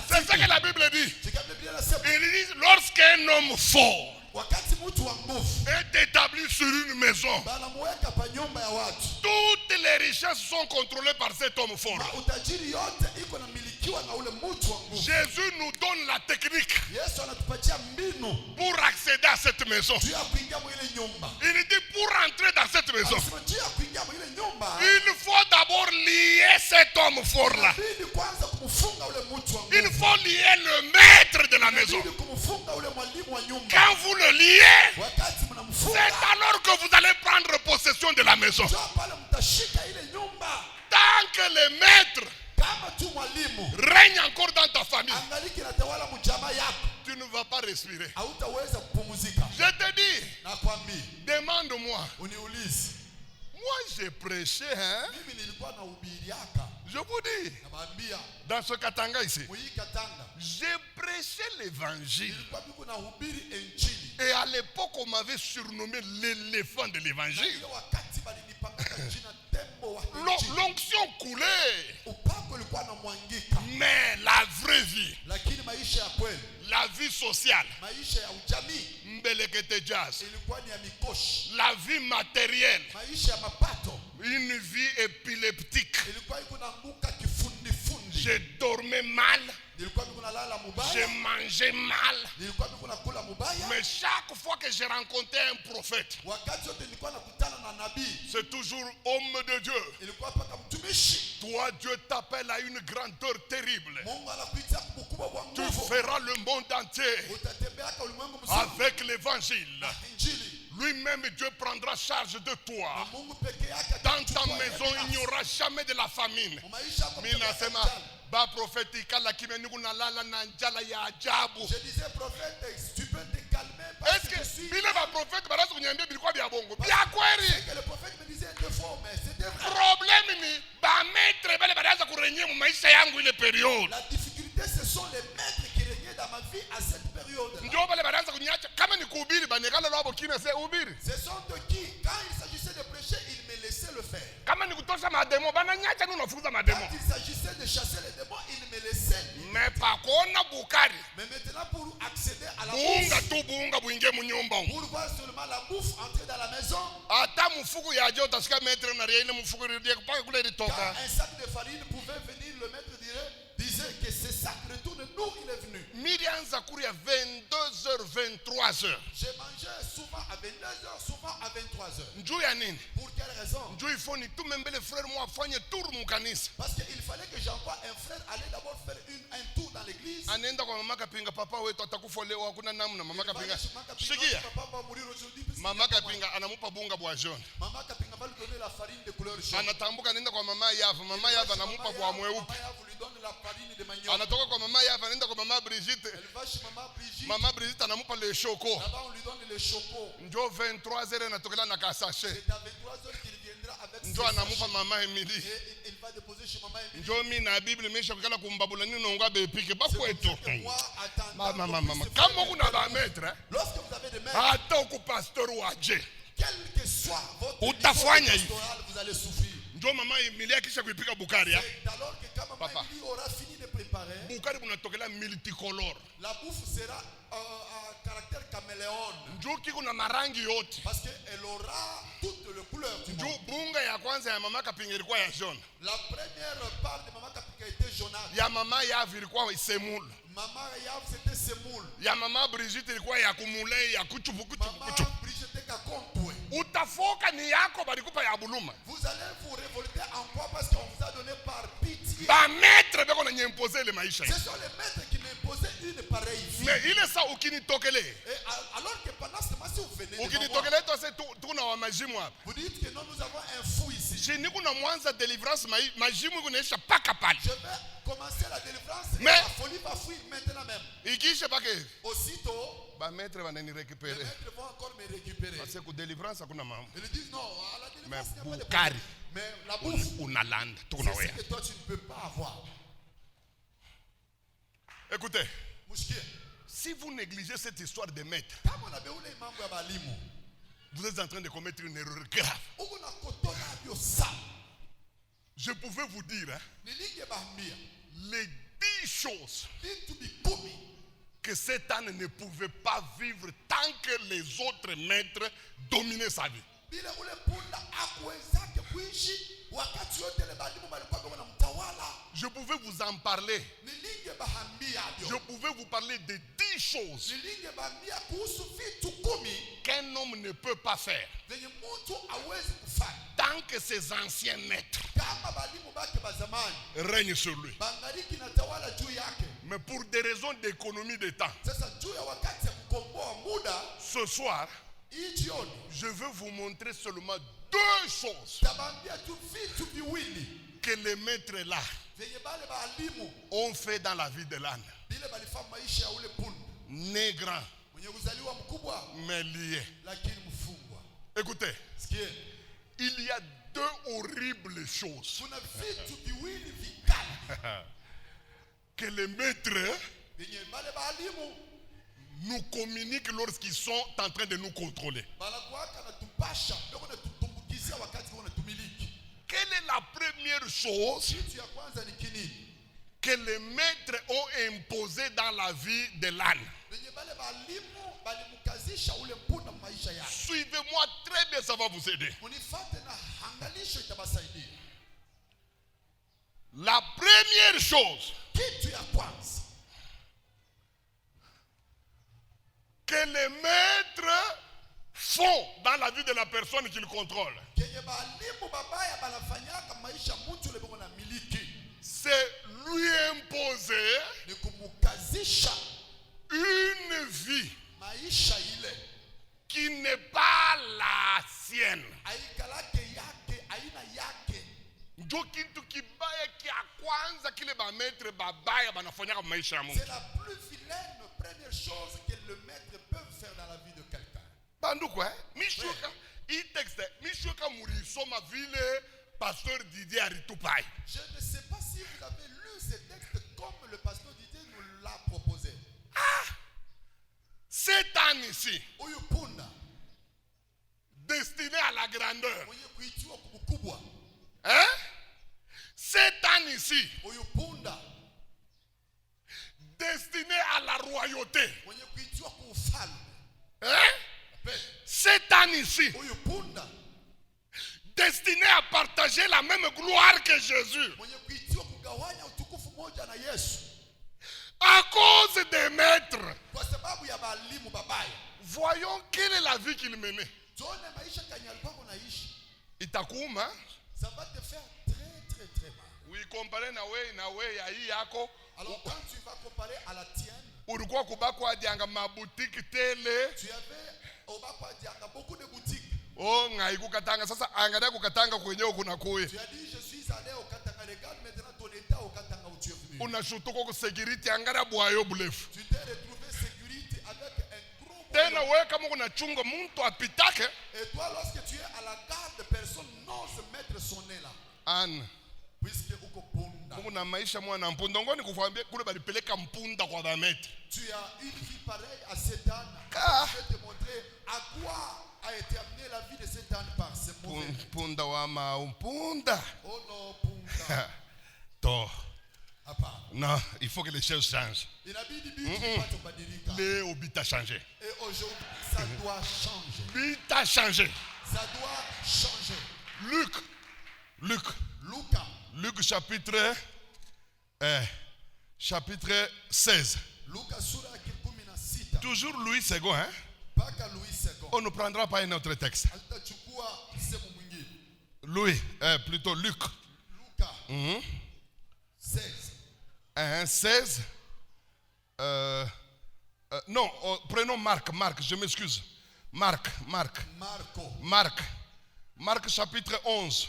[SPEAKER 1] C'est ce que
[SPEAKER 2] utaratibu.
[SPEAKER 1] la Bible dit.
[SPEAKER 2] Chika Biblia inasema
[SPEAKER 1] Il dit, lorsqu'un homme fort
[SPEAKER 2] wakati mtu wa nguvu
[SPEAKER 1] est établi sur une maison,
[SPEAKER 2] banamuweka pa nyumba ya watu,
[SPEAKER 1] toutes les richesses sont contrôlées par cet homme fort.
[SPEAKER 2] utajiri yote iko na miliki tukiwa na ule mtu wa nguvu.
[SPEAKER 1] Jésus nous donne la technique
[SPEAKER 2] Yesu anatupatia mbinu
[SPEAKER 1] pour accéder à cette maison.
[SPEAKER 2] juu ya kuingia mwa ile nyumba.
[SPEAKER 1] Il dit pour entrer dans cette maison,
[SPEAKER 2] Anasema juu ya kuingia mwa ile nyumba,
[SPEAKER 1] il faut d'abord lier cet homme fort là.
[SPEAKER 2] inabidi kwanza kumfunga ule mtu wa nguvu.
[SPEAKER 1] Il faut lier le maître de la maison.
[SPEAKER 2] Inabidi kumfunga ule mwalimu wa nyumba.
[SPEAKER 1] Quand vous le liez,
[SPEAKER 2] Wakati
[SPEAKER 1] c'est
[SPEAKER 2] mnamfunga,
[SPEAKER 1] alors que vous allez prendre possession de la maison.
[SPEAKER 2] ndio pale mtashika ile nyumba.
[SPEAKER 1] Tant que le maître
[SPEAKER 2] Kama tu mwalimu
[SPEAKER 1] règne encore dans ta famille,
[SPEAKER 2] angaliki natawala mjamaa yako,
[SPEAKER 1] tu ne vas pas respirer.
[SPEAKER 2] hautaweza kupumzika.
[SPEAKER 1] Je te dis,
[SPEAKER 2] Nakwambia,
[SPEAKER 1] demande-moi.
[SPEAKER 2] uniulize.
[SPEAKER 1] Moi, j'ai prêché, hein?
[SPEAKER 2] Mimi nilikuwa na ubiri yaka.
[SPEAKER 1] Je vous dis,
[SPEAKER 2] Nakwambia,
[SPEAKER 1] dans ce Katanga ici,
[SPEAKER 2] mwi Katanga,
[SPEAKER 1] j'ai prêché l'évangile.
[SPEAKER 2] nilikuwa niko na ubiri injili.
[SPEAKER 1] Et à l'époque, on m'avait surnommé l'éléphant de
[SPEAKER 2] Na
[SPEAKER 1] l'évangile.
[SPEAKER 2] ile wakati balinipanga jina tembo wa injili.
[SPEAKER 1] L'onction coulait.
[SPEAKER 2] Upako ulikuwa na mwangika.
[SPEAKER 1] Mais la vraie vie,
[SPEAKER 2] Lakini maisha ya kweli,
[SPEAKER 1] la vie sociale,
[SPEAKER 2] maisha ya ujamii
[SPEAKER 1] mbelekete jazz,
[SPEAKER 2] ilikuwa ni ya mikoshi.
[SPEAKER 1] la vie matérielle,
[SPEAKER 2] Maisha ya mapato
[SPEAKER 1] une vie épileptique.
[SPEAKER 2] ilikuwa iko naanguka kifundifundi.
[SPEAKER 1] Je dormais mal,
[SPEAKER 2] Nilikuwa niko nalala
[SPEAKER 1] je
[SPEAKER 2] mubaya,
[SPEAKER 1] mangeais mal.
[SPEAKER 2] nilikuwa niko nakula mubaya.
[SPEAKER 1] Mais chaque fois que j'ai rencontré un prophète,
[SPEAKER 2] Wakati wote nilikuwa nakutana na nabii,
[SPEAKER 1] c'est toujours homme de Dieu.
[SPEAKER 2] ilikuwa paka mtumishi.
[SPEAKER 1] Toi, Dieu t'appelle à une grandeur terrible.
[SPEAKER 2] Mungu anakuita ukubwa wa
[SPEAKER 1] Tu
[SPEAKER 2] nguvu.
[SPEAKER 1] feras le monde entier
[SPEAKER 2] Utatembeaka ulimwengu mzima
[SPEAKER 1] avec l'évangile.
[SPEAKER 2] na injili.
[SPEAKER 1] Lui-même, Dieu prendra charge de
[SPEAKER 2] Na
[SPEAKER 1] toi.
[SPEAKER 2] Mungu peke yake
[SPEAKER 1] Dans ta
[SPEAKER 2] atachukua
[SPEAKER 1] maison, il n'y aura jamais de la famine.
[SPEAKER 2] maisha yako.
[SPEAKER 1] Mimi nasema ba profeti kala kimya niku nalala na njala ya ajabu.
[SPEAKER 2] Je disais prophète, tu peux te calmer
[SPEAKER 1] Est-ce
[SPEAKER 2] parce
[SPEAKER 1] que
[SPEAKER 2] que je suis
[SPEAKER 1] bile ba profeti baraza kunyambia bilikuwa bya bongo? Bya kweli.
[SPEAKER 2] que le prophète me disait deux fois, mais c'était vrai.
[SPEAKER 1] Problème ni ba maître bale baraza kurenye mu maisha yangu ile period.
[SPEAKER 2] La difficulté, ce sont les maîtres qui régnaient dans ma vie à cette période.
[SPEAKER 1] Ndio bale baraza kunyacha kama ni kuhubiri banekala labo kimya se ubiri.
[SPEAKER 2] Ce sont de qui, quand il s'agissait de prêcher, ils me laissaient le faire.
[SPEAKER 1] Kama ni kutosha mademo bananyacha ni unafukuza mademo.
[SPEAKER 2] Quand il s'agissait de chasser les démons, ils me laissaient.
[SPEAKER 1] Mais pa kuona bukari.
[SPEAKER 2] Mais maintenant, pour accéder à la
[SPEAKER 1] Buunga
[SPEAKER 2] bouffe,
[SPEAKER 1] tu buunga buingie mu nyumba.
[SPEAKER 2] pour voir seulement la bouffe entrer dans la maison,
[SPEAKER 1] Hata mfuko ya jo utasikia maître na ile mfuko ndio mpaka kule
[SPEAKER 2] quand
[SPEAKER 1] ilitoka.
[SPEAKER 2] un sac de farine pouvait venir, le maître disait que ce sac retourne d'où il est venu.
[SPEAKER 1] Milianza kuria 22h 23h.
[SPEAKER 2] J'ai mangé souvent à 22h, souvent à 23h.
[SPEAKER 1] Njuu ya nini?
[SPEAKER 2] Pour quelle raison?
[SPEAKER 1] Njuu ifo nitume mbele frère moi afanye tour mu kanisa.
[SPEAKER 2] Parce qu'il fallait que j'envoie un frère aller d'abord faire un tour dans l'église.
[SPEAKER 1] Anaenda kwa mama Kapinga, papa wetu atakufa leo, hakuna namna. Mama Kapinga, sikia,
[SPEAKER 2] Papa va mourir aujourd'hui.
[SPEAKER 1] mama Kapinga anamupa bunga bwa jaune.
[SPEAKER 2] Maman Kapinga va lui donner la farine de couleur jaune.
[SPEAKER 1] Anatambuka anaenda kwa mama Yava, mama Yava anamupa bwa mweupe.
[SPEAKER 2] Maman Yava lui donne la farine de manioc.
[SPEAKER 1] Anatoka kwa mama Yava anaenda kwa mama Brigitte.
[SPEAKER 2] Elle va chez maman Brigitte.
[SPEAKER 1] Mama Brigitte anamupa le choco.
[SPEAKER 2] Là-bas on lui donne le choco.
[SPEAKER 1] Njoo 23h anatokela na kasashe.
[SPEAKER 2] C'est à 23h qu'il viendra avec ses
[SPEAKER 1] Njoo anamupa
[SPEAKER 2] sachets.
[SPEAKER 1] mama Emily.
[SPEAKER 2] Et il va déposer chez maman Emily.
[SPEAKER 1] Njoo mimi na Biblia imesha kukala kumbabula nini unga bepike bakwetu.
[SPEAKER 2] Moi, attendant
[SPEAKER 1] Mama
[SPEAKER 2] qu'on
[SPEAKER 1] mama
[SPEAKER 2] puisse
[SPEAKER 1] kama
[SPEAKER 2] faire
[SPEAKER 1] kuna
[SPEAKER 2] des-
[SPEAKER 1] ba maître
[SPEAKER 2] Lorsque vous avez des maîtres,
[SPEAKER 1] hata uku pastor waje.
[SPEAKER 2] quel que soit votre niveau
[SPEAKER 1] Utafanya hivi.
[SPEAKER 2] pastoral, vous allez souffrir.
[SPEAKER 1] Njoo mama Emilia kisha kuipika bukari ya.
[SPEAKER 2] C'est alors que quand maman
[SPEAKER 1] Papa.
[SPEAKER 2] Emily aura fini de préparer,
[SPEAKER 1] Bukari bunatokela multicolore.
[SPEAKER 2] la bouffe sera à caractère caméléon.
[SPEAKER 1] Njoo kiko na marangi yote.
[SPEAKER 2] Parce qu'elle aura toutes les couleurs du
[SPEAKER 1] Njoo
[SPEAKER 2] monde.
[SPEAKER 1] bunga ya kwanza ya mama Kapinga ilikuwa ya jaune.
[SPEAKER 2] La première part de maman Kapinga était jaunâtre.
[SPEAKER 1] Ya mama Yava ilikuwa isemule.
[SPEAKER 2] Maman Yav, c'était semoule.
[SPEAKER 1] Ya mama Brigitte ilikuwa ya kumule ya kuchupu kuchupu
[SPEAKER 2] Maman
[SPEAKER 1] kuchupu.
[SPEAKER 2] Brigitte était Kakontoué.
[SPEAKER 1] Utafoka ni yako balikupa ya buluma.
[SPEAKER 2] Vous allez vous révolter en quoi? Parce qu'on vous a donné par pitié.
[SPEAKER 1] Ba maître beko na nyempoze le maisha.
[SPEAKER 2] Ce sont les maîtres qui m'imposaient une pareille vie.
[SPEAKER 1] Mais ile sa ukinitokele.
[SPEAKER 2] Et alors que pendant ce temps, si vous venez de me voir,
[SPEAKER 1] Ukinitokele to se tuna wa majimu hapa.
[SPEAKER 2] vous dites que non, nous avons un fou ici.
[SPEAKER 1] Chini kuna mwanza deliverance majimu kunaisha paka pale.
[SPEAKER 2] Je vais commencer la délivrance. Et
[SPEAKER 1] Mais-
[SPEAKER 2] la folie va fuir maintenant même.
[SPEAKER 1] Ikiisha pake hivi.
[SPEAKER 2] Aussitôt,
[SPEAKER 1] Ba maître banani
[SPEAKER 2] les
[SPEAKER 1] récupérer.
[SPEAKER 2] maîtres vont encore me récupérer.
[SPEAKER 1] Parce que délivrance hakuna mambo.
[SPEAKER 2] Ils disent non, à la délivrance, il n'y a pas de
[SPEAKER 1] Bukari.
[SPEAKER 2] problème. Mais la bouffe,
[SPEAKER 1] Unalanda
[SPEAKER 2] c'est
[SPEAKER 1] tukunawea.
[SPEAKER 2] ce que toi tu ne peux pas avoir.
[SPEAKER 1] Écoutez,
[SPEAKER 2] Mouchier,
[SPEAKER 1] si vous négligez cette histoire de maître,
[SPEAKER 2] kama unabeule mambo ya balimu,
[SPEAKER 1] vous êtes en train de commettre une erreur grave.
[SPEAKER 2] uko na kotona ndio sana.
[SPEAKER 1] Je pouvais vous dire hein,
[SPEAKER 2] Nilinge bambia,
[SPEAKER 1] les 10 choses
[SPEAKER 2] vitu bikumi
[SPEAKER 1] que cet âne ne pouvait pas vivre tant que les autres maîtres dominaient sa vie.
[SPEAKER 2] bila ule punda akuwezake kuishi wakati yote ile balimu balikuwa kama mtawala.
[SPEAKER 1] Je pouvais vous en parler.
[SPEAKER 2] Nilinge bahambia
[SPEAKER 1] Je
[SPEAKER 2] bio.
[SPEAKER 1] pouvais vous parler de 10 choses
[SPEAKER 2] Nilinge bahambia kuhusu vitu 10
[SPEAKER 1] qu'un homme ne peut pas faire
[SPEAKER 2] venye mtu hawezi kufanya
[SPEAKER 1] tant que ses anciens maîtres
[SPEAKER 2] kama balimu bake ba zamani
[SPEAKER 1] règnent sur lui.
[SPEAKER 2] bangaliki na tawala juu yake.
[SPEAKER 1] Mais pour des raisons d'économie de temps,
[SPEAKER 2] Sasa juu ya wakati ya kukomboa muda
[SPEAKER 1] ce soir,
[SPEAKER 2] hii jioni
[SPEAKER 1] je veux vous montrer seulement 2 choses
[SPEAKER 2] tabambia tu vitu viwili
[SPEAKER 1] que les maîtres là
[SPEAKER 2] venye bale balimu
[SPEAKER 1] ont fait dans la vie de l'âne.
[SPEAKER 2] bile balifanya maisha ya ule punda
[SPEAKER 1] Né grand,
[SPEAKER 2] mwenye kuzaliwa mkubwa
[SPEAKER 1] mais lié.
[SPEAKER 2] lakini mfungwa.
[SPEAKER 1] Écoutez,
[SPEAKER 2] Sikie,
[SPEAKER 1] il y a 2 horribles choses
[SPEAKER 2] kuna vitu viwili vikali
[SPEAKER 1] que les maîtres
[SPEAKER 2] venye bale balimu
[SPEAKER 1] nous communiquent lorsqu'ils sont en train de nous contrôler.
[SPEAKER 2] banakuaka na tupasha ndio na tutumbukizia wakati wana tumiliki.
[SPEAKER 1] Quelle est la première chose
[SPEAKER 2] Kitu ya kwanza ni kinini?
[SPEAKER 1] que les maîtres ont imposée dans la vie de l'âne?
[SPEAKER 2] Venye bale balimu balimukazisha ule mpunda maisha yake.
[SPEAKER 1] Suivez-moi très bien, ça va vous aider.
[SPEAKER 2] Munifate na angalisho itabasaidia.
[SPEAKER 1] La première chose
[SPEAKER 2] Kitu ya kwanza
[SPEAKER 1] que les maîtres font dans la vie de la personne qu'ils contrôlent,
[SPEAKER 2] kenye balimu babaya banafanyaka maisha mtu ule boko na miliki
[SPEAKER 1] c'est lui imposer
[SPEAKER 2] ni kumukazisha
[SPEAKER 1] une vie
[SPEAKER 2] maisha ile
[SPEAKER 1] qui n'est pas la sienne.
[SPEAKER 2] aikalake yake aina yake.
[SPEAKER 1] Ndio kitu kibaya kia kwanza kile ba maître babaya banafanyaka maisha ya Mungu.
[SPEAKER 2] C'est la plus vilaine première chose que le maître peut faire dans la vie de quelqu'un.
[SPEAKER 1] Banduku mishuka hii texte mishuka mulisoma vile pasteur Didier alitupai.
[SPEAKER 2] Je ne sais pas si vous avez lu ce texte comme le pasteur Didier nous l'a proposé.
[SPEAKER 1] Cet âne ici,
[SPEAKER 2] Huyu punda
[SPEAKER 1] destiné à la grandeur.
[SPEAKER 2] mwenye kuitiwa kubwa.
[SPEAKER 1] Hein? Cet âne ici,
[SPEAKER 2] Huyu punda
[SPEAKER 1] destiné à la royauté.
[SPEAKER 2] mwenye kuitiwa kuufalme.
[SPEAKER 1] Hein? Cet âne ici,
[SPEAKER 2] Huyu punda
[SPEAKER 1] destiné à partager la même gloire que Jésus.
[SPEAKER 2] mwenye kuitiwa kugawanya utukufu moja na Yesu.
[SPEAKER 1] À cause des maîtres,
[SPEAKER 2] Kwa sababu ya balimu babaya.
[SPEAKER 1] voyons quelle est la vie qu'il menait.
[SPEAKER 2] Tuone maisha kanya alikuwa unaishi.
[SPEAKER 1] Itakuuma?
[SPEAKER 2] Ça va te faire très très très mal.
[SPEAKER 1] Oui, comparé na we ya hii yako.
[SPEAKER 2] Alors quand tu vas comparer à la tienne,
[SPEAKER 1] Ulikuwa kubakwa adianga maboutique tele.
[SPEAKER 2] tu avais au Bakwa beaucoup de boutiques.
[SPEAKER 1] Oh, ngai kukatanga sasa angalia kukatanga kwenyewe kuna kuye.
[SPEAKER 2] Tu as dit je suis allé au Katanga, regarde maintenant ton état au Katanga où tu es venu.
[SPEAKER 1] Unashutuka ku security angalia bwayo bulefu.
[SPEAKER 2] Tu t'es retrouvé sécurité avec un gros
[SPEAKER 1] Tena
[SPEAKER 2] moyen.
[SPEAKER 1] wewe kama unachunga mtu apitake.
[SPEAKER 2] Et toi lorsque tu es à la garde, personne n'ose mettre son nez là.
[SPEAKER 1] Anne,
[SPEAKER 2] Puisque uko punda.
[SPEAKER 1] kuna maisha mwana mpunda ngoni kukwambia kule balipeleka mpunda kwa bameti.
[SPEAKER 2] Tu as une vie pareille à cet âne.
[SPEAKER 1] Ah.
[SPEAKER 2] Je vais te montrer à quoi a été amenée la vie de cet âne par ce mauvais.
[SPEAKER 1] Mpunda wa mpunda.
[SPEAKER 2] Oh non, punda.
[SPEAKER 1] To.
[SPEAKER 2] Apa.
[SPEAKER 1] Non, il faut que les choses changent.
[SPEAKER 2] Inabidi bitu ipate kubadilika.
[SPEAKER 1] Léo bita changé.
[SPEAKER 2] Et aujourd'hui, ça doit changer.
[SPEAKER 1] Bita changé.
[SPEAKER 2] Ça doit changer.
[SPEAKER 1] Luc
[SPEAKER 2] Luca
[SPEAKER 1] chapitre 16.
[SPEAKER 2] Luka sura ya 16.
[SPEAKER 1] Toujours Louis II, hein?
[SPEAKER 2] Mpaka Louis II.
[SPEAKER 1] On ne prendra pas un autre texte.
[SPEAKER 2] Hatutachukua sehemu mwingine.
[SPEAKER 1] Plutôt Luc.
[SPEAKER 2] Luka 16.
[SPEAKER 1] 16. Non, prenons Marc, je m'excuse. Marc chapitre 11.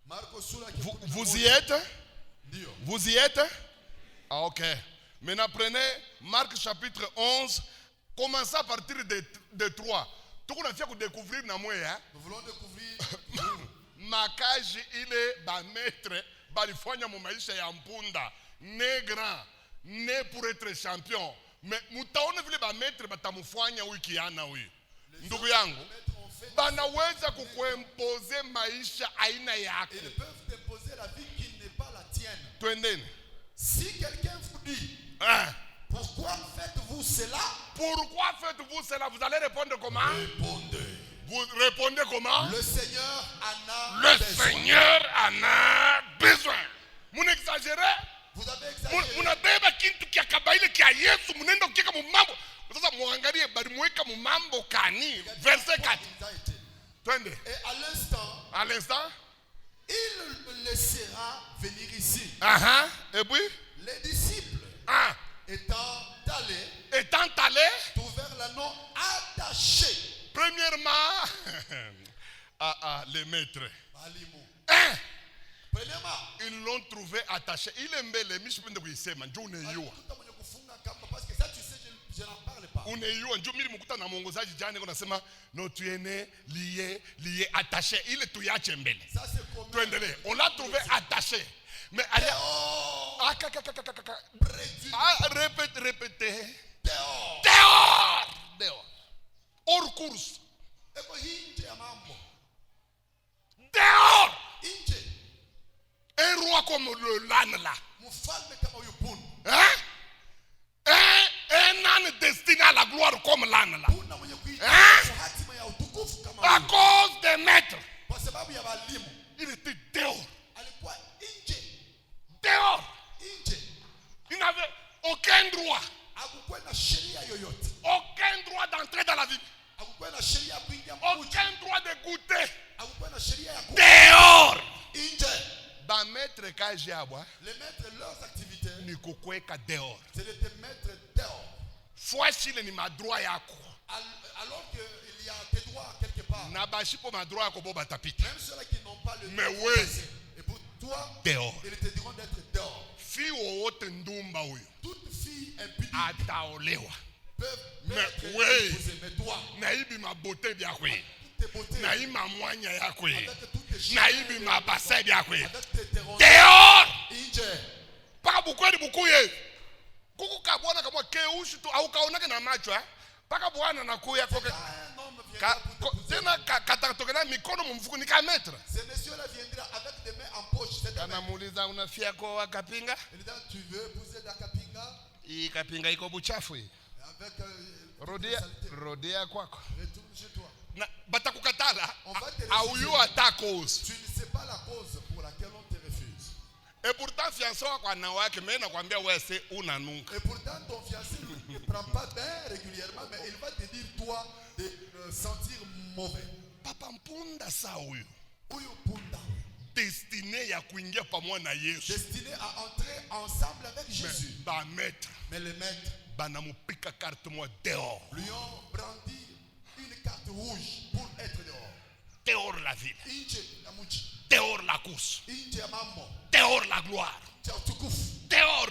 [SPEAKER 2] Marco sura ya
[SPEAKER 1] Vous y êtes?
[SPEAKER 2] Ndio.
[SPEAKER 1] Vous y êtes? Ah, ok. Maintenant, prenez Marc chapitre 11. Commencez à partir de 3. Tout qu'on a fait pour découvrir na moi, hein?
[SPEAKER 2] Nous voulons découvrir
[SPEAKER 1] Makaji ile ba maître balifanya mu maisha ya mpunda. Né grand, né pour être champion. Mais mutaona vile ba maître batamufanya wiki yana huyu. Ndugu yangu, banaweza kukuimposer maisha aina yako.
[SPEAKER 2] ils peuvent t'imposer la vie qui n'est pas la tienne.
[SPEAKER 1] Twendeni.
[SPEAKER 2] Si quelqu'un vous dit pourquoi faites-vous cela?
[SPEAKER 1] Pourquoi faites-vous cela? Vous allez répondre comment?
[SPEAKER 2] Répondez.
[SPEAKER 1] Vous répondez comment?
[SPEAKER 2] Le Seigneur en a
[SPEAKER 1] Le
[SPEAKER 2] besoin.
[SPEAKER 1] Seigneur en a besoin. Vous exagérez.
[SPEAKER 2] Vous avez exagéré.
[SPEAKER 1] Munabeba kintu kia kabaile kia Yesu munenda ukieka mumambo. Sasa muangalie bali muweka mumambo kani verset 4. Twende.
[SPEAKER 2] Et à l'instant, il laissera venir ici.
[SPEAKER 1] Et puis
[SPEAKER 2] Les disciples étant allés, trouvèrent l'anneau attaché.
[SPEAKER 1] Premièrement, les maîtres.
[SPEAKER 2] Premièrement,
[SPEAKER 1] ils l'ont trouvé attaché. Il est mbele, mishipende kuisema, njo uneyua.
[SPEAKER 2] Parce que ça tu sais, je n'en parle pas.
[SPEAKER 1] Uneyua, njo mili mukuta na mwongozaji jane kuna sema, no tuene, lié, attaché. Il est tuyache mbele.
[SPEAKER 2] Ça c'est comment?
[SPEAKER 1] Tuendele, on l'a trouvé attaché. Mais allez, répétez. Dehors. Hors course. Dehors. Un roi comme l'âne là. Un âne destiné à la gloire comme l'âne là. À cause des maîtres. Il était dehors. Dehors. Il n'avait aucun droit. Aucun droit d'entrer dans la ville. Aucun droit de goûter. Dehors. Les
[SPEAKER 2] maîtres, leurs activités,
[SPEAKER 1] dehors.
[SPEAKER 2] c'est de te mettre dehors. Alors qu'il y a tes droits quelque part. Même ceux-là qui n'ont pas le droit.
[SPEAKER 1] Mais oui.
[SPEAKER 2] Et pour toi,
[SPEAKER 1] dehors.
[SPEAKER 2] ils te diront d'être dehors. Toute fille impudique peuvent être épousées. Mais toi,
[SPEAKER 1] naibi mabote byakwe
[SPEAKER 2] tes beautés,
[SPEAKER 1] naima mwanya yakwe
[SPEAKER 2] avec toutes tes
[SPEAKER 1] naibi mabasa byakwe
[SPEAKER 2] avec tes terrons,
[SPEAKER 1] dehors
[SPEAKER 2] Inje.
[SPEAKER 1] paka bukweli bukuye kuku kabwana kama keushi tu au kaonake na macho paka bwana nakuya koke
[SPEAKER 2] Un homme viendra pour t'épouser.
[SPEAKER 1] tena katatokana mikono mumfuko nikametra.
[SPEAKER 2] Ce monsieur-là viendra avec des mains en poche. C'est ta main.
[SPEAKER 1] Anamuuliza unafia kwa wakapinga?
[SPEAKER 2] Il dit, tu veux épouser Dakapinga?
[SPEAKER 1] Hii kapinga iko buchafu hii.
[SPEAKER 2] Avec
[SPEAKER 1] Rodia kwako.
[SPEAKER 2] retourne chez toi.
[SPEAKER 1] Na batakukatala
[SPEAKER 2] On va te
[SPEAKER 1] au
[SPEAKER 2] refuser.
[SPEAKER 1] yo atakos.
[SPEAKER 2] Tu ne sais pas la cause pour laquelle on te refuse.
[SPEAKER 1] Et pourtant fiancé wako anawake mimi nakwambia wewe si unanuka.
[SPEAKER 2] Et pourtant ton fiancé ne prend pas d'air régulièrement, mais il va te dire toi de sentir mauvais.
[SPEAKER 1] Papa mpunda saa huyu.
[SPEAKER 2] Huyu punda.
[SPEAKER 1] Destiné ya kuingia pamoja na Yesu.
[SPEAKER 2] Destiné à entrer ensemble avec Jésus.
[SPEAKER 1] Ba maître
[SPEAKER 2] Mais les maîtres
[SPEAKER 1] banamupika carte moi dehors.
[SPEAKER 2] lui ont brandi une carte rouge pour être dehors.
[SPEAKER 1] Dehors la ville.
[SPEAKER 2] Inje ya mji.
[SPEAKER 1] Dehors la course.
[SPEAKER 2] Inje ya mambo.
[SPEAKER 1] Dehors la gloire.
[SPEAKER 2] Cha utukufu.
[SPEAKER 1] Dehors.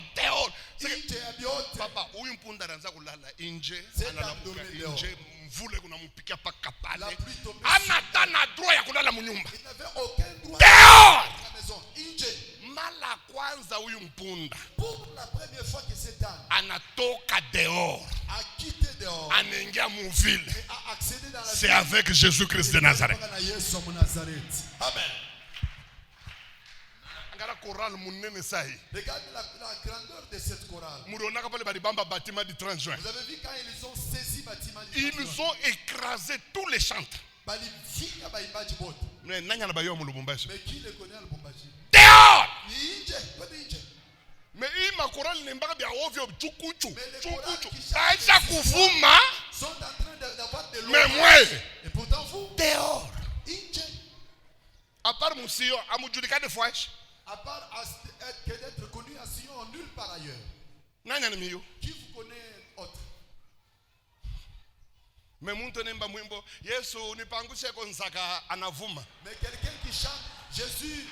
[SPEAKER 2] Inje ya biote.
[SPEAKER 1] Papa huyu mpunda anaanza kulala nje,
[SPEAKER 2] C'est
[SPEAKER 1] analamuka
[SPEAKER 2] abdominal.
[SPEAKER 1] nje, mvule kunamupikia paka pale.
[SPEAKER 2] La pluie tombait
[SPEAKER 1] Ana tana droit ya kulala munyumba.
[SPEAKER 2] Il n'avait aucun droit
[SPEAKER 1] Dehors.
[SPEAKER 2] à la maison. Inje.
[SPEAKER 1] Mala kwanza huyu mpunda
[SPEAKER 2] Pour la première fois que cet âne
[SPEAKER 1] anatoka dehors,
[SPEAKER 2] a quitté dehors
[SPEAKER 1] anaingia muvile.
[SPEAKER 2] et a accédé dans la
[SPEAKER 1] C'est
[SPEAKER 2] ville.
[SPEAKER 1] avec Jésus-Christ de Nazareth.
[SPEAKER 2] Amen.
[SPEAKER 1] Angara chorale munene sahi.
[SPEAKER 2] Regardez la grandeur de cette chorale.
[SPEAKER 1] Murionaka pale balibamba bâtiment du 30 juin.
[SPEAKER 2] Vous avez vu quand ils ont saisi le bâtiment du
[SPEAKER 1] Ils ont écrasé tous les chantres.
[SPEAKER 2] Balifika baimbaji bote.
[SPEAKER 1] Mais nanya na bayo mu Lubumbashi.
[SPEAKER 2] Mais qui les connaît à Lubumbashi?
[SPEAKER 1] Dehors.
[SPEAKER 2] Ni Inje, pas de Inje.
[SPEAKER 1] Mais hii makorali ni mbaka bya ovyo chukuchu.
[SPEAKER 2] Mais les chorales
[SPEAKER 1] Chukuchu.
[SPEAKER 2] qui chantent
[SPEAKER 1] Aisha
[SPEAKER 2] ces
[SPEAKER 1] kuvuma.
[SPEAKER 2] sont en train d'avoir de l'eau.
[SPEAKER 1] Mais moi,
[SPEAKER 2] Et pourtant vous,
[SPEAKER 1] dehors.
[SPEAKER 2] Inje,
[SPEAKER 1] À part musio, amujulikane fwash.
[SPEAKER 2] à part que d'être connu à Sion, nulle part ailleurs.
[SPEAKER 1] Nanya ni miyo.
[SPEAKER 2] Qui vous connaît autre?
[SPEAKER 1] Mais muntu nemba mwimbo, Yesu unipangushe konsaka anavuma.
[SPEAKER 2] Mais quelqu'un qui chante Jésus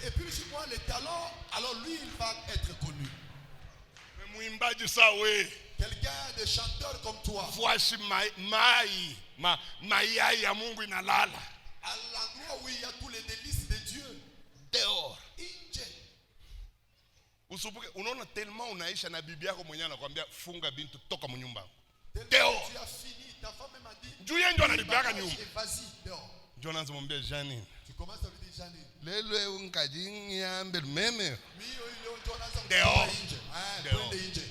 [SPEAKER 2] et puis sur moi les talents, alors lui il va être connu.
[SPEAKER 1] Mais mwimbaji sawe.
[SPEAKER 2] Quelqu'un de chanteur comme toi,
[SPEAKER 1] Fwashi mayai ya Mungu inalala.
[SPEAKER 2] à l'endroit où il y a tous les délices de Dieu,
[SPEAKER 1] Dehors.
[SPEAKER 2] Inje.
[SPEAKER 1] Usubuke unaona tellement unaisha na bibi yako mwenyewe anakuambia funga bintu toka mnyumba.
[SPEAKER 2] Dehors.
[SPEAKER 1] Dehors.
[SPEAKER 2] Tu as fini, ta femme m'a dit.
[SPEAKER 1] Juu yeye ndio analipiaka
[SPEAKER 2] Et
[SPEAKER 1] nyumba.
[SPEAKER 2] vas-y, dehors.
[SPEAKER 1] Ndio anaanza kumwambia Janine.
[SPEAKER 2] Tu commences à lui dire Janine.
[SPEAKER 1] Lelwe unkajingiambe meme.
[SPEAKER 2] Mio ile ndio anaanza
[SPEAKER 1] Dehors.
[SPEAKER 2] Inje. Ah,
[SPEAKER 1] Dehors.
[SPEAKER 2] twende Inje.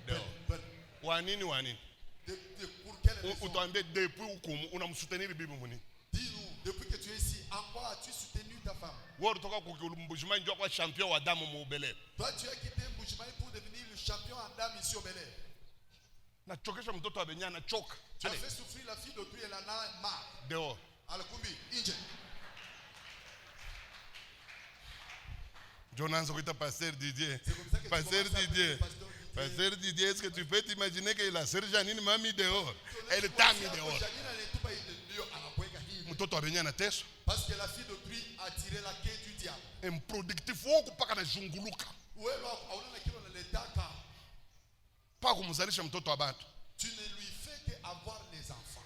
[SPEAKER 1] Dehors. Wanini?
[SPEAKER 2] Pour quelle raison?
[SPEAKER 1] Utuambie depuis hukumu unamsutenir bibi muni.
[SPEAKER 2] Dis-nous, depuis que tu es ici, en quoi as-tu soutenu ta femme?
[SPEAKER 1] Wewe kutoka Mbujimayi ndio kwa champion wa damu mu Bel-Air.
[SPEAKER 2] Toi tu as quitté Mbujimayi pour devenir le champion en dames ici au Bel-Air.
[SPEAKER 1] Na chokesha mtoto wa Benyana choka.
[SPEAKER 2] Tu as fait souffrir la fille d'autrui, elle en a marre.
[SPEAKER 1] Dehors.
[SPEAKER 2] Alakumbi, inje.
[SPEAKER 1] Jonas kuita Pasteur Didier.
[SPEAKER 2] C'est comme ça que
[SPEAKER 1] Pasteur
[SPEAKER 2] tu commences à
[SPEAKER 1] Didier.
[SPEAKER 2] appeler Pasteur Didier.
[SPEAKER 1] Pasteur Didier, est-ce que tu peux t'imaginer que la sœur Janine m'a mis dehors? Elle t'a mis dehors. Mtoto wa Benyana teso.
[SPEAKER 2] Parce que la fille d'autrui a tiré la queue du diable.
[SPEAKER 1] Improductif woko paka na junguluka. Pa kumzalisha mtoto wa bantu.
[SPEAKER 2] Tu ne lui fais qu'avoir les enfants.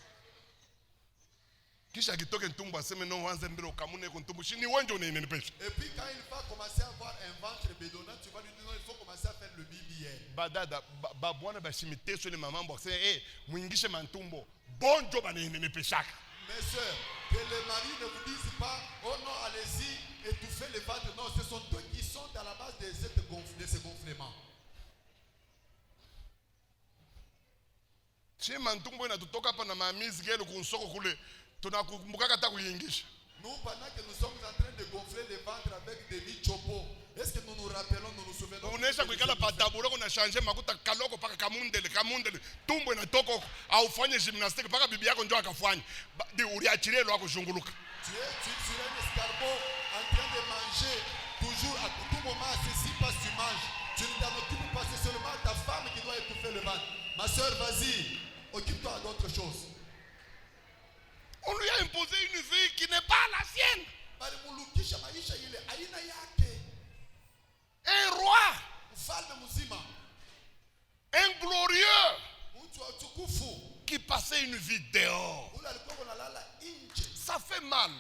[SPEAKER 1] Kisha kitoke ntumbu aseme no wanze mbele ukamune kuntumbu shini wenje unenenepesha.
[SPEAKER 2] Et puis quand il va commencer à avoir un ventre bédonnant, tu vas lui dire non, il faut commencer à faire le BBL.
[SPEAKER 1] Badada babwana bashimiteso ni mamambo akse muingishe mantumbo. Bonjo banenenepeshaka.
[SPEAKER 2] Mes soeurs, que les maris ne vous disent pas, oh non, allez-y, étouffez les ventres. Non, ce sont eux qui sont à la base de ce gonflement.
[SPEAKER 1] Si mantumbo inatutoka hapa na mamizi gelo kunsoko kule, tunakumbuka hata kuingisha.
[SPEAKER 2] Nous, pendant que nous sommes en train de gonfler les ventres avec des bichopos, est-ce que nous nous rappelons, nous nous souvenons?
[SPEAKER 1] Unaisha kuikala pataburo kuna changer makuta kaloko paka kamundele tumbo inatoka au fanye gymnastique paka bibi yako ndio akafanya. Di uliachilie lwa kushunguluka.
[SPEAKER 2] Tu es sur un escargot en train de manger toujours à tout moment, ceci parce que tu manges. Tu ne t'en occupes pas, c'est seulement ta femme qui doit étouffer le ventre. Ma soeur, vas-y, occupe-toi d'autre chose.
[SPEAKER 1] On lui a imposé une vie qui n'est pas la sienne. Un roi, un glorieux qui passait une vie dehors. Ça fait mal.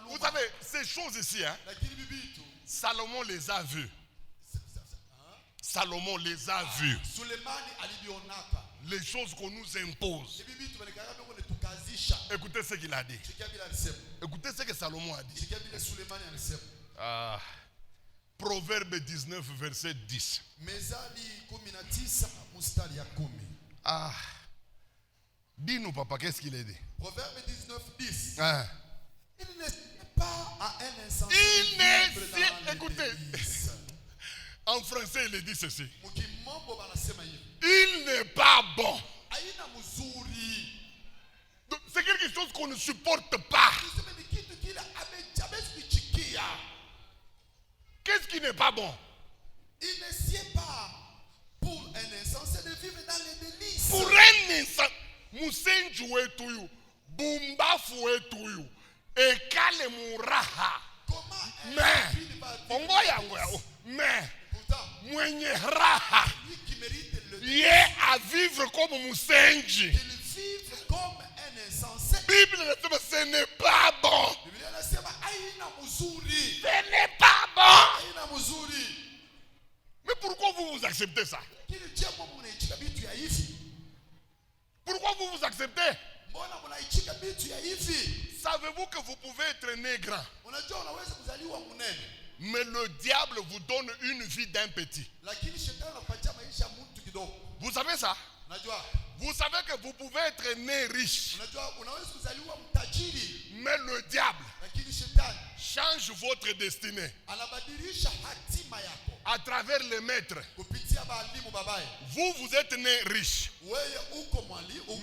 [SPEAKER 1] Vous savez, ces choses ici, hein, Salomon les a vues. Salomon les a vues. Les choses qu'on nous impose. Écoutez ce qu'il a dit. Écoutez ce que Salomon a dit. Proverbe 19, verset 10. Dis-nous, papa, qu'est-ce qu'il a dit?
[SPEAKER 2] Proverbe 19, 10.
[SPEAKER 1] Ah.
[SPEAKER 2] Il ne sait pas à un insensé.
[SPEAKER 1] Écoutez. En français, il dit ceci. Il n'est pas bon. C'est quelque chose qu'on ne supporte pas. Qu'est-ce qui n'est pas bon?
[SPEAKER 2] Il ne sait pas pour un insensé de vivre dans les délices.
[SPEAKER 1] Pour un insensé, musenju wetu, bumbafu wetu, ekale muraha. Mais, mwenye raha, ye à vivre comme musenji.
[SPEAKER 2] Il vit comme un insensé.
[SPEAKER 1] Bible ce n'est pas bon. Ce n'est pas bon. Mais pourquoi vous acceptez ça? Pourquoi vous acceptez? Savez-vous que vous pouvez être nègre? Mais le diable vous donne une vie d'un petit. Vous savez ça? Vous savez que vous pouvez être né riche. Mais le diable change votre destinée à travers les maîtres. Vous, vous êtes né riche.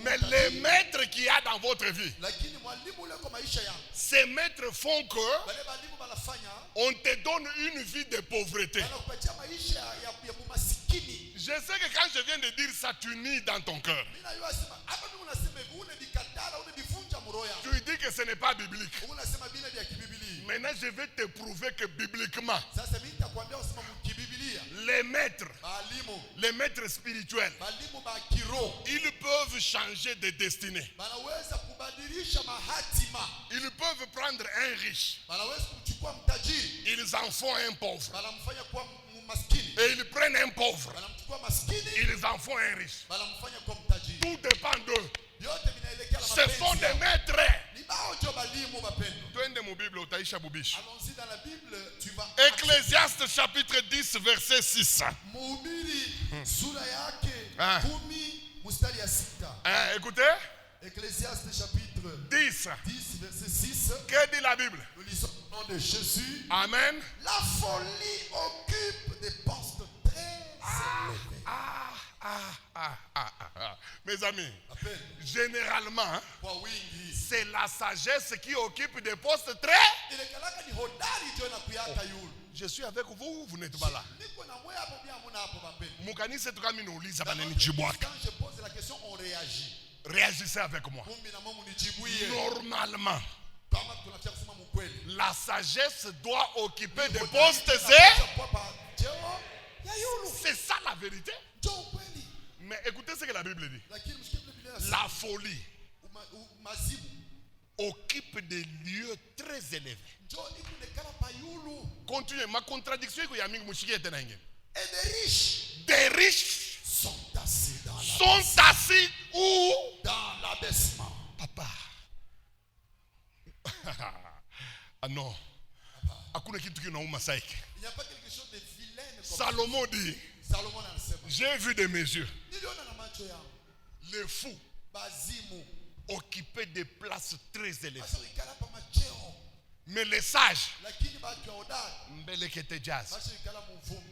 [SPEAKER 1] Mais les maîtres qu'il y a dans votre vie, ces maîtres font que on te donne une vie de pauvreté. Je sais que quand je viens de dire ça, tu nies dans ton cœur. Tu dis que ce n'est pas biblique. Maintenant, je vais te prouver que bibliquement, les maîtres spirituels, ils peuvent changer de destinée. Ils peuvent prendre un riche. Ils en font un pauvre. Et ils prennent un pauvre. Ils en font un riche. Tout dépend d'eux. Ce sont des maîtres.
[SPEAKER 2] Allons-y dans la Bible, tu vas.
[SPEAKER 1] Ecclésiaste chapitre 10 verset 6. Écoutez.
[SPEAKER 2] Ecclésiaste chapitre
[SPEAKER 1] 10
[SPEAKER 2] verset 6.
[SPEAKER 1] Que dit la Bible?
[SPEAKER 2] Nous lisons. Au nom de Jésus,
[SPEAKER 1] Amen.
[SPEAKER 2] la folie occupe des postes très élevés.
[SPEAKER 1] Mes amis,
[SPEAKER 2] À peine.
[SPEAKER 1] généralement, hein,
[SPEAKER 2] Kwa wingi.
[SPEAKER 1] c'est la sagesse qui occupe des postes très...
[SPEAKER 2] Ilekalaka ni hodari ndio inakuyaka yule.
[SPEAKER 1] Je suis avec vous, vous n'êtes pas là.
[SPEAKER 2] Niko na mwe hapo pia hamuna hapo bapeni.
[SPEAKER 1] Mukanise tukaminuuliza
[SPEAKER 2] Quand
[SPEAKER 1] banenichibwaka.
[SPEAKER 2] je pose la question, on réagit.
[SPEAKER 1] Réagissez avec moi.
[SPEAKER 2] Kumbi na Mungu nijibuie.
[SPEAKER 1] Normalement,
[SPEAKER 2] Kama tunafia kusema mkweli.
[SPEAKER 1] la sagesse doit occuper des
[SPEAKER 2] Hodari
[SPEAKER 1] postes et...
[SPEAKER 2] tunapaswa kuwa pa cheo ya yulu.
[SPEAKER 1] C'est ça la vérité.
[SPEAKER 2] Ndio ukweli.
[SPEAKER 1] Mais écoutez ce que la Bible dit.
[SPEAKER 2] Lakini msikie Biblia inasema
[SPEAKER 1] La folie
[SPEAKER 2] mazimu
[SPEAKER 1] occupe des lieux très élevés.
[SPEAKER 2] ndio ikunekala pa yulu.
[SPEAKER 1] Continue. Ma contradiction iko ya mingi mushikie tena ingine.
[SPEAKER 2] Et les riches
[SPEAKER 1] Des riches
[SPEAKER 2] sont assis
[SPEAKER 1] sont assis où?
[SPEAKER 2] dans l'abaissement.
[SPEAKER 1] Papa. Ah non. Hakuna kitu kinauma saiki.
[SPEAKER 2] Il n'y a pas quelque chose de vilain comme
[SPEAKER 1] Salomon dit,
[SPEAKER 2] Salomon anasema.
[SPEAKER 1] j'ai vu de mes yeux
[SPEAKER 2] Niliona na macho yangu
[SPEAKER 1] les fous
[SPEAKER 2] bazimu
[SPEAKER 1] occuper des places très élevées.
[SPEAKER 2] basi ikala pa macheo
[SPEAKER 1] Mais les sages,
[SPEAKER 2] lakini batu ya hodari
[SPEAKER 1] mbelekete jazz.
[SPEAKER 2] basi ikala muvumbi.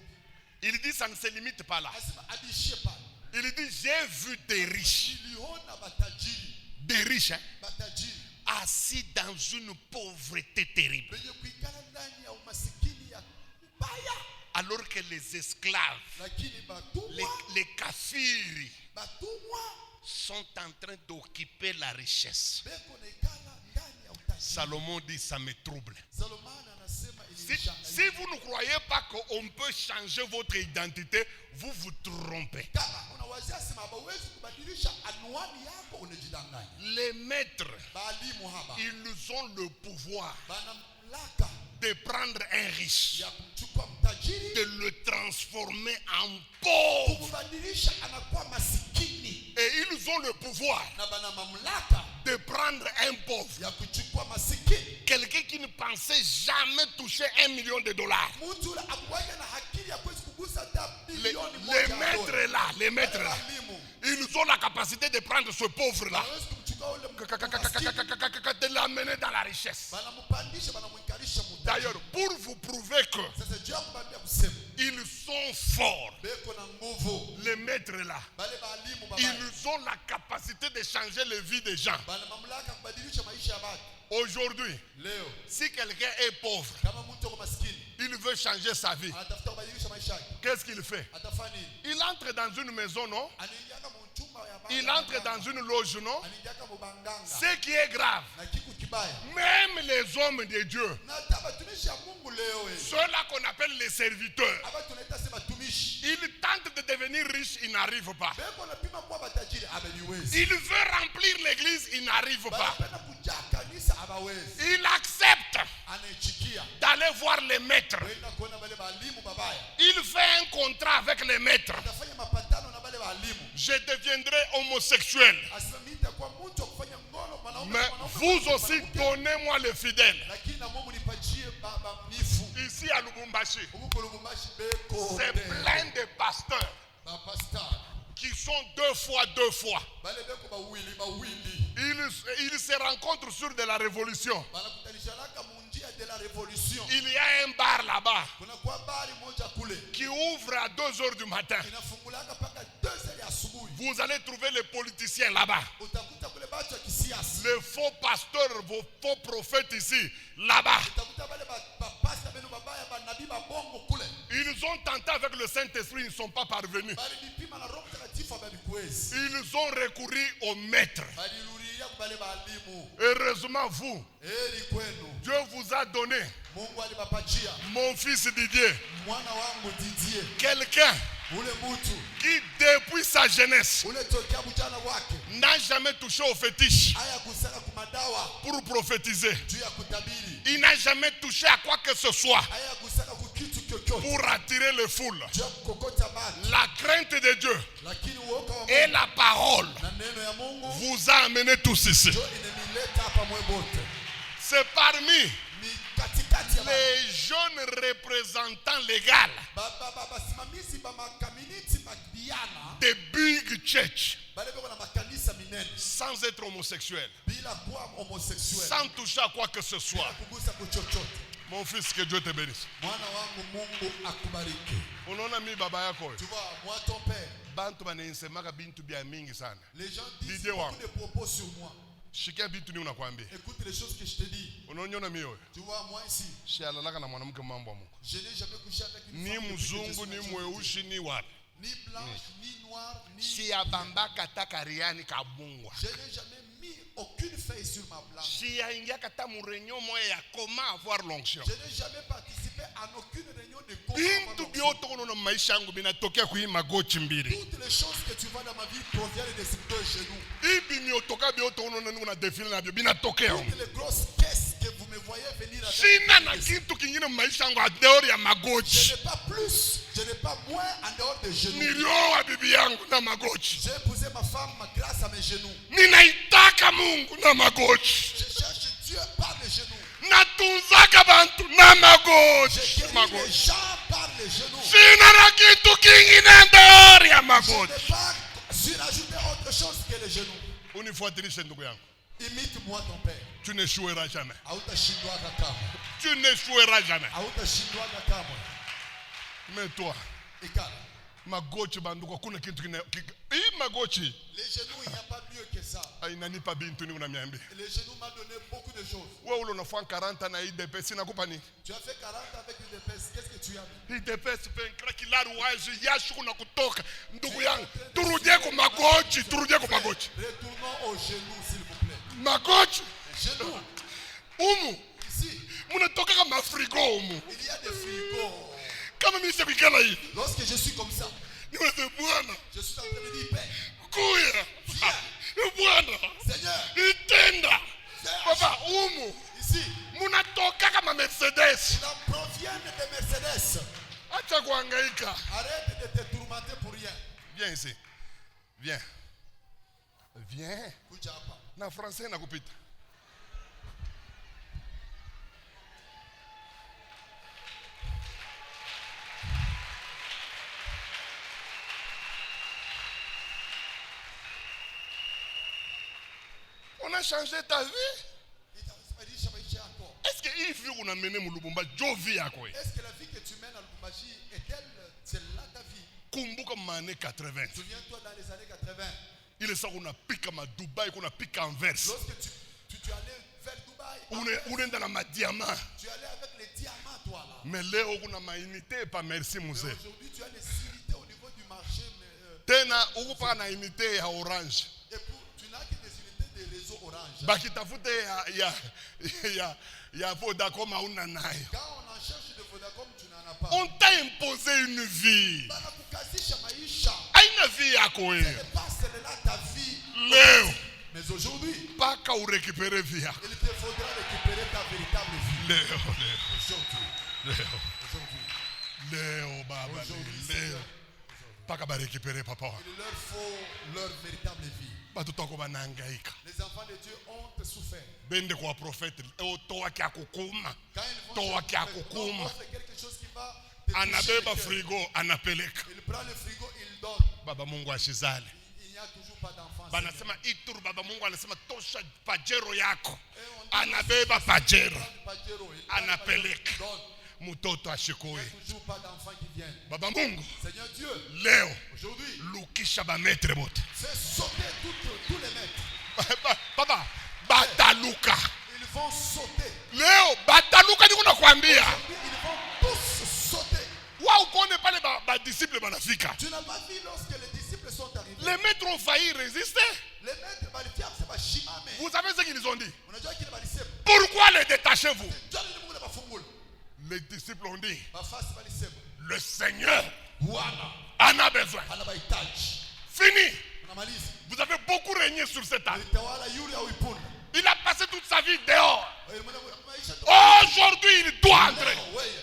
[SPEAKER 1] Il dit ça ne se limite pas là.
[SPEAKER 2] Asema adishie pale.
[SPEAKER 1] Il dit j'ai vu des riches.
[SPEAKER 2] Niliona batajiri,
[SPEAKER 1] Des riches hein,
[SPEAKER 2] batajiri
[SPEAKER 1] assis dans une pauvreté terrible.
[SPEAKER 2] benye kuikala ndani ya umasikini ya mbaya,
[SPEAKER 1] Alors que les esclaves,
[SPEAKER 2] lakini
[SPEAKER 1] les kafiris
[SPEAKER 2] batumwa
[SPEAKER 1] sont en train d'occuper la richesse.
[SPEAKER 2] beko naikala ndani ya utajiri.
[SPEAKER 1] Salomon dit ça me trouble.
[SPEAKER 2] Salomon anasema
[SPEAKER 1] Si vous ne croyez pas qu'on peut changer votre identité, vous vous trompez.
[SPEAKER 2] kama unawazia sema hawezi kubadilisha anwani yako unajidanganya.
[SPEAKER 1] Les maîtres,
[SPEAKER 2] Balimu haba
[SPEAKER 1] ils ont le pouvoir
[SPEAKER 2] bana mamlaka
[SPEAKER 1] de prendre un riche,
[SPEAKER 2] ya kumchukua mtajiri
[SPEAKER 1] de le transformer en pauvre.
[SPEAKER 2] kubadilisha anakuwa masikini,
[SPEAKER 1] Et ils ont le pouvoir
[SPEAKER 2] na bana mamlaka
[SPEAKER 1] de prendre un pauvre,
[SPEAKER 2] ya kuchukua masikini,
[SPEAKER 1] quelqu'un qui ne pensait jamais toucher $1 million.
[SPEAKER 2] mtu ule akuwaje na hakili ya kuweza kugusa hata
[SPEAKER 1] Les
[SPEAKER 2] bilioni moja.
[SPEAKER 1] maîtres là, les maîtres là,
[SPEAKER 2] Balimu
[SPEAKER 1] ils ont la capacité de prendre ce pauvre-là,
[SPEAKER 2] hawezi kumchukua ule masikini,
[SPEAKER 1] de l'amener dans la richesse.
[SPEAKER 2] banampandisha banamwikalisha mtajiri.
[SPEAKER 1] D'ailleurs, pour vous prouver que
[SPEAKER 2] Sasa juu ya kubambia kusema
[SPEAKER 1] ils sont forts,
[SPEAKER 2] beko na nguvu,
[SPEAKER 1] les maîtres là,
[SPEAKER 2] bale balimu babaya
[SPEAKER 1] ils ont la capacité de changer les vies des gens.
[SPEAKER 2] bana mamlaka kubadilisha maisha ya watu.
[SPEAKER 1] Aujourd'hui,
[SPEAKER 2] Leo
[SPEAKER 1] si quelqu'un est pauvre,
[SPEAKER 2] kama mtu ako maskini
[SPEAKER 1] il veut changer sa vie,
[SPEAKER 2] anatafuta kubadilisha maisha yake,
[SPEAKER 1] qu'est-ce qu'il fait?
[SPEAKER 2] atafanya nini?
[SPEAKER 1] Il entre dans une maison, non?
[SPEAKER 2] Anaingiaka mchumba ya baba,
[SPEAKER 1] Il entre dans une loge, non?
[SPEAKER 2] anaingiaka mubanganga,
[SPEAKER 1] Ce qui est grave,
[SPEAKER 2] na kiku kibaya.
[SPEAKER 1] même les hommes de Dieu,
[SPEAKER 2] Na hata batumishi ya Mungu leo
[SPEAKER 1] ceux-là qu'on appelle les serviteurs,
[SPEAKER 2] hapa tunaita sema tumishi,
[SPEAKER 1] ils tentent de devenir riches, ils n'arrivent pas.
[SPEAKER 2] beko napima kuwa batajiri abeliwezi,
[SPEAKER 1] Il veut remplir l'église, il n'arrive pas.
[SPEAKER 2] banapenda kujaa kanisa abawezi,
[SPEAKER 1] Il accepte
[SPEAKER 2] anaichikia
[SPEAKER 1] d'aller voir les maîtres.
[SPEAKER 2] kwenda kuona bale balimu babaya,
[SPEAKER 1] Il fait un contrat avec les maîtres.
[SPEAKER 2] atafanya mapatano na bale balimu,
[SPEAKER 1] Je deviendrai homosexuel.
[SPEAKER 2] asema mimi nitakuwa mtu wa kufanya ngono mwanaume
[SPEAKER 1] Mais
[SPEAKER 2] kwa mwanaume,
[SPEAKER 1] vous
[SPEAKER 2] kwa
[SPEAKER 1] aussi,
[SPEAKER 2] mwanamke,
[SPEAKER 1] donnez-moi les fidèles.
[SPEAKER 2] lakini na Mungu nipatie baba mnifu.
[SPEAKER 1] Ici à Lubumbashi,
[SPEAKER 2] Huko Lubumbashi beko
[SPEAKER 1] c'est plein de pasteurs
[SPEAKER 2] ba pastor
[SPEAKER 1] qui sont deux fois.
[SPEAKER 2] bale beko bawili
[SPEAKER 1] Ils se rencontrent sur de la révolution.
[SPEAKER 2] banakutanishanaka munjia de la révolution.
[SPEAKER 1] Il y a un bar là-bas
[SPEAKER 2] Kuna kwa bari moja kule
[SPEAKER 1] qui ouvre à 2 heures du matin.
[SPEAKER 2] inafungulaka paka 2 ya asubuhi,
[SPEAKER 1] Vous allez trouver les politiciens là-bas.
[SPEAKER 2] utakuta kule batu ya kisiasa,
[SPEAKER 1] Les faux pasteurs, vos faux prophètes ici, là-bas.
[SPEAKER 2] utakuta bale ba pastor benu babaya ba nabii ba bongo kule,
[SPEAKER 1] Ils ont tenté avec le Saint-Esprit, ils ne sont pas parvenus.
[SPEAKER 2] bali nipima na Roho Mtakatifu ababikuwezi,
[SPEAKER 1] Ils ont recouru au maître.
[SPEAKER 2] bali luria kubale balimu.
[SPEAKER 1] Heureusement, vous,
[SPEAKER 2] Heri kwenu,
[SPEAKER 1] Dieu vous a donné
[SPEAKER 2] Mungu alibapachia
[SPEAKER 1] mon fils Didier,
[SPEAKER 2] mwana wangu Didier,
[SPEAKER 1] quelqu'un
[SPEAKER 2] ule mutu
[SPEAKER 1] qui, depuis sa jeunesse,
[SPEAKER 2] ule tokea bujana wake
[SPEAKER 1] n'a jamais touché au fétiche
[SPEAKER 2] haya kusaka kumadawa
[SPEAKER 1] pour prophétiser.
[SPEAKER 2] juu ya kutabiri,
[SPEAKER 1] Il n'a jamais touché à quoi que ce soit
[SPEAKER 2] haya kusaka kukitu kyokyote
[SPEAKER 1] pour attirer les foules.
[SPEAKER 2] juu ya kukokota batu,
[SPEAKER 1] La crainte de Dieu
[SPEAKER 2] lakini uoga wa
[SPEAKER 1] et
[SPEAKER 2] Mungu
[SPEAKER 1] la parole
[SPEAKER 2] na neno ya Mungu
[SPEAKER 1] vous a amené tous ici.
[SPEAKER 2] ndio inemileta hapa mwebote.
[SPEAKER 1] C'est parmi
[SPEAKER 2] Ni katikati ya
[SPEAKER 1] les jeunes représentants légaux
[SPEAKER 2] basimamizi ba makaminiti mabiana
[SPEAKER 1] des big church
[SPEAKER 2] bale beko na makanisa minene
[SPEAKER 1] sans être homosexuel,
[SPEAKER 2] bila kuwa homosexuel,
[SPEAKER 1] sans toucher à quoi que ce
[SPEAKER 2] bila
[SPEAKER 1] soit,
[SPEAKER 2] kugusa kuchochote,
[SPEAKER 1] Mon fils, que Dieu te bénisse.
[SPEAKER 2] Mwana wangu Mungu akubariki.
[SPEAKER 1] Unaona mimi baba yako.
[SPEAKER 2] Tu vois, moi ton père.
[SPEAKER 1] Bantu bananisemaka bintu bya mingi sana.
[SPEAKER 2] Les gens disent beaucoup de propos sur moi.
[SPEAKER 1] Shikia bintu ni unakwambia.
[SPEAKER 2] Écoute les choses que je te dis.
[SPEAKER 1] Unaona mimi wewe.
[SPEAKER 2] Tu vois, moi ici.
[SPEAKER 1] Shialalaka na mwanamke mambo wa Mungu.
[SPEAKER 2] Je n'ai jamais couché avec une
[SPEAKER 1] Ni
[SPEAKER 2] femme.
[SPEAKER 1] mzungu ni mweusi ni wapi.
[SPEAKER 2] Ni blanche, ni noire, ni...
[SPEAKER 1] Shiabambaka takariani kabungwa.
[SPEAKER 2] Je n'ai jamais mis aucune feuille sur ma blanche.
[SPEAKER 1] Shiaingia kata mu réunion moya ya comment avoir l'onction.
[SPEAKER 2] Je n'ai jamais participé à aucune réunion de
[SPEAKER 1] bintu byote unaona maisha yangu binatokea kwa hii magoti mbili.
[SPEAKER 2] Toutes les choses que tu vois dans ma vie proviennent de ces deux genoux.
[SPEAKER 1] Hivi niotoka byote unaona nina défile na byo binatokea.
[SPEAKER 2] Toutes les grosses caisses que vous me voyez venir avec.
[SPEAKER 1] Sina na kitu kingine maisha yangu a dehors ya magoti.
[SPEAKER 2] Je n'ai pas plus, je n'ai pas moins en dehors des genoux.
[SPEAKER 1] Nilioa bibi yangu na magoti.
[SPEAKER 2] J'ai épousé ma femme grâce à mes genoux.
[SPEAKER 1] Ninaitaka Mungu na magoti.
[SPEAKER 2] Je cherche Dieu par les genoux.
[SPEAKER 1] Natunzaka bantu na magoti.
[SPEAKER 2] Je guéris les gens par les genoux.
[SPEAKER 1] Sina na kitu kingine dehors ya
[SPEAKER 2] Je
[SPEAKER 1] magoti.
[SPEAKER 2] n'ai pas surajouté autre chose que les genoux.
[SPEAKER 1] Unifuatilishe ndugu yangu.
[SPEAKER 2] Imite-moi ton père.
[SPEAKER 1] Tu n'échoueras jamais.
[SPEAKER 2] Hautashindwaga kamwe.
[SPEAKER 1] Tu n'échoueras jamais.
[SPEAKER 2] Hautashindwaga kamwe.
[SPEAKER 1] Mais toi,
[SPEAKER 2] Ikala.
[SPEAKER 1] magoti banduko kuna kitu kine hii magoti.
[SPEAKER 2] Les genoux, il n'y a pas mieux que ça.
[SPEAKER 1] Inanipa bintu ni unaniambia.
[SPEAKER 2] Les genoux m'ont donné beaucoup de choses.
[SPEAKER 1] Wewe unafanya 40 na IDP sinakupa nini?
[SPEAKER 2] Tu as fait 40 avec une épaisse. Qu'est-ce que tu as mis?
[SPEAKER 1] IDP penkra kilaru wazi yashu kuna kutoka. Ndugu yangu, turudie kwa magoti, turudie kwa magoti.
[SPEAKER 2] Retournons aux genoux, s'il vous plaît.
[SPEAKER 1] Magoti.
[SPEAKER 2] Genoux.
[SPEAKER 1] Umu.
[SPEAKER 2] Ici.
[SPEAKER 1] Munatoka kama frigo umu.
[SPEAKER 2] Il y a des frigos.
[SPEAKER 1] Kama mimi sikikala hivi.
[SPEAKER 2] Lorsque je suis comme ça,
[SPEAKER 1] Niweze Bwana.
[SPEAKER 2] je suis en train de dire, Père,
[SPEAKER 1] Kuya. Bwana.
[SPEAKER 2] Seigneur,
[SPEAKER 1] Itenda. Papa umu.
[SPEAKER 2] ici,
[SPEAKER 1] Munatoka kama Mercedes.
[SPEAKER 2] il en provient des Mercedes.
[SPEAKER 1] Acha kuhangaika.
[SPEAKER 2] Arrête de te tourmenter pour rien.
[SPEAKER 1] Viens ici. Viens. Viens.
[SPEAKER 2] Kuja hapa.
[SPEAKER 1] Na français nakupita. On a changé ta vie. Est-ce que hii vie unamene mu Lubumbashi jo vie yako?
[SPEAKER 2] Est-ce que la vie que tu mènes à Lubumbashi est-elle celle-là ta vie?
[SPEAKER 1] Kumbuka mane 80.
[SPEAKER 2] Souviens-toi dans les années 80.
[SPEAKER 1] Ile saa unapika ma Dubai, unapika Anvers.
[SPEAKER 2] Lorsque tu allais vers Dubaï,
[SPEAKER 1] Unaenda na madiamant.
[SPEAKER 2] tu allais avec les diamants toi là.
[SPEAKER 1] Mais leo kuna mainite pa merci
[SPEAKER 2] Mais
[SPEAKER 1] mzee.
[SPEAKER 2] aujourd'hui tu as les unités au niveau du marché.
[SPEAKER 1] Tena ukupa na unité ya orange.
[SPEAKER 2] Et tu n'as que des unités de réseau orange.
[SPEAKER 1] Bakitafute ya Vodacom hauna nayo.
[SPEAKER 2] Quand on en cherche de Vodacom, tu n'en as pas.
[SPEAKER 1] On t'a imposé une vie.
[SPEAKER 2] Banakukazisha maisha.
[SPEAKER 1] Haina vie yako
[SPEAKER 2] Ce
[SPEAKER 1] wewe.
[SPEAKER 2] n'est pas celle-là ta vie.
[SPEAKER 1] Leo
[SPEAKER 2] Mais aujourd'hui,
[SPEAKER 1] paka urekipere vie yako.
[SPEAKER 2] il te faudra récupérer ta véritable vie.
[SPEAKER 1] Leo
[SPEAKER 2] Aujourd'hui.
[SPEAKER 1] Leo baba leo. Paka barekipere papa.
[SPEAKER 2] Il leur faut leur véritable vie.
[SPEAKER 1] Batutoko banangaika.
[SPEAKER 2] Les enfants de Dieu ont souffert.
[SPEAKER 1] Bende kwa prophète toa kia kukuma.
[SPEAKER 2] Quand ils vont
[SPEAKER 1] Toa
[SPEAKER 2] chez
[SPEAKER 1] kia
[SPEAKER 2] le prophète,
[SPEAKER 1] kukuma.
[SPEAKER 2] on fait quelque chose qui va te toucher
[SPEAKER 1] Anabeba
[SPEAKER 2] le cœur.
[SPEAKER 1] frigo anapeleka.
[SPEAKER 2] Il prend le frigo, il donne.
[SPEAKER 1] Baba Mungu ashizale.
[SPEAKER 2] Il n'y a toujours pas d'enfants.
[SPEAKER 1] Banasema Ituru baba Mungu anasema tosha pajero yako.
[SPEAKER 2] Et on dit,
[SPEAKER 1] Anabeba pajero.
[SPEAKER 2] Pajero, il
[SPEAKER 1] Anapeleka.
[SPEAKER 2] donne.
[SPEAKER 1] Mutoto
[SPEAKER 2] Il n'y
[SPEAKER 1] ashikoe.
[SPEAKER 2] a toujours pas d'enfants qui viennent.
[SPEAKER 1] Baba Mungu
[SPEAKER 2] Seigneur Dieu,
[SPEAKER 1] leo
[SPEAKER 2] aujourd'hui,
[SPEAKER 1] lukisha ba maître bote.
[SPEAKER 2] fais sauter tous les maîtres.
[SPEAKER 1] Baba bataluka.
[SPEAKER 2] Ils vont sauter.
[SPEAKER 1] Leo bataluka niko nakwambia.
[SPEAKER 2] Aujourd'hui, ils vont tous sauter.
[SPEAKER 1] Wa ukone pale ba disciple banafika.
[SPEAKER 2] Tu n'as pas vu lorsque les disciples sont arrivés.
[SPEAKER 1] Les maîtres ont failli résister.
[SPEAKER 2] Les maîtres balifiables, c'est pas shimame.
[SPEAKER 1] Vous savez ce qu'ils ont dit?
[SPEAKER 2] Unajua kile balisema.
[SPEAKER 1] Pourquoi les détachez-vous?
[SPEAKER 2] Njoo ni Mungu na bafungula.
[SPEAKER 1] Les disciples ont dit,
[SPEAKER 2] Bafasi balisema.
[SPEAKER 1] le Seigneur
[SPEAKER 2] Bwana
[SPEAKER 1] en a besoin.
[SPEAKER 2] anabahitaji.
[SPEAKER 1] Fini.
[SPEAKER 2] Unamaliza.
[SPEAKER 1] Vous avez beaucoup régné sur cette âme.
[SPEAKER 2] Litawala yule au ipunda.
[SPEAKER 1] Il a passé toute sa vie dehors.
[SPEAKER 2] Maisha
[SPEAKER 1] Aujourd'hui, il doit entrer.
[SPEAKER 2] leo wewe.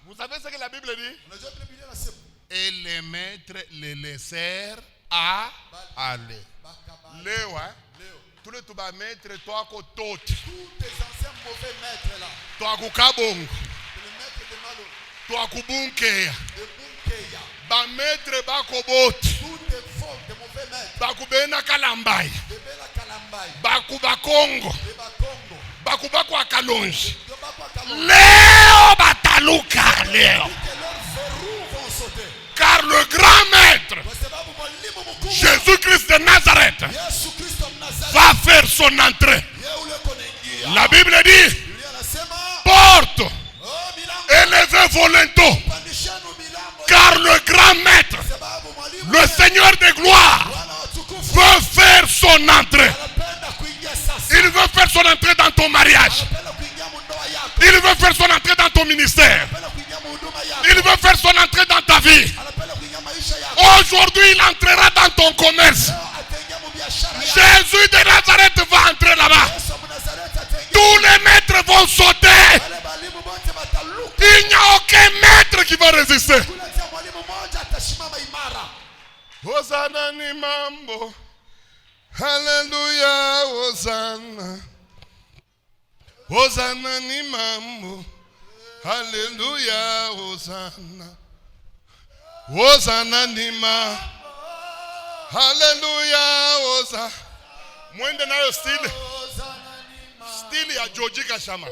[SPEAKER 1] Vous savez ce que la Bible dit?
[SPEAKER 2] Unajua vile Biblia inasema.
[SPEAKER 1] Et les maîtres les laissèrent à aller.
[SPEAKER 2] Bakabali.
[SPEAKER 1] Léo, hein?
[SPEAKER 2] Leo.
[SPEAKER 1] Tous les tuba maîtres, toi ko tot.
[SPEAKER 2] Tous tes anciens mauvais maîtres là.
[SPEAKER 1] Toi ko kabong.
[SPEAKER 2] Les maîtres de malo.
[SPEAKER 1] Toi ko bunkeya.
[SPEAKER 2] De Bunkeya.
[SPEAKER 1] Ba maître ba ko bot.
[SPEAKER 2] Tous tes faux, tes mauvais maîtres.
[SPEAKER 1] Ba ku bena kalambai.
[SPEAKER 2] De Bela Kalambai.
[SPEAKER 1] Ba ku ba Congo.
[SPEAKER 2] De Bakongo.
[SPEAKER 1] Ba bakubako akalonji. Leo bataluka leo. Car le grand maître, Jésus-Christ de Nazareth, va faire son entrée. La Bible dit, porte, élevez vos linteaux, car le grand maître, le Seigneur de gloire, veut faire son entrée. Il veut faire son entrée dans ton mariage. Il veut faire son entrée dans ton ministère. Il veut faire son entrée dans ta vie. Aujourd'hui, il entrera dans ton commerce. Jésus de Nazareth va entrer là-bas. Tous les maîtres vont sauter. Il n'y a aucun maître qui va résister. Hosanna ni mambo. Alléluia, Hosanna. Hosanna ni mambo. Alléluia, Hosanna. Hosanna ni mambo. Alléluia, Hosanna. Mwende nayo stili ya Georgie Kashama.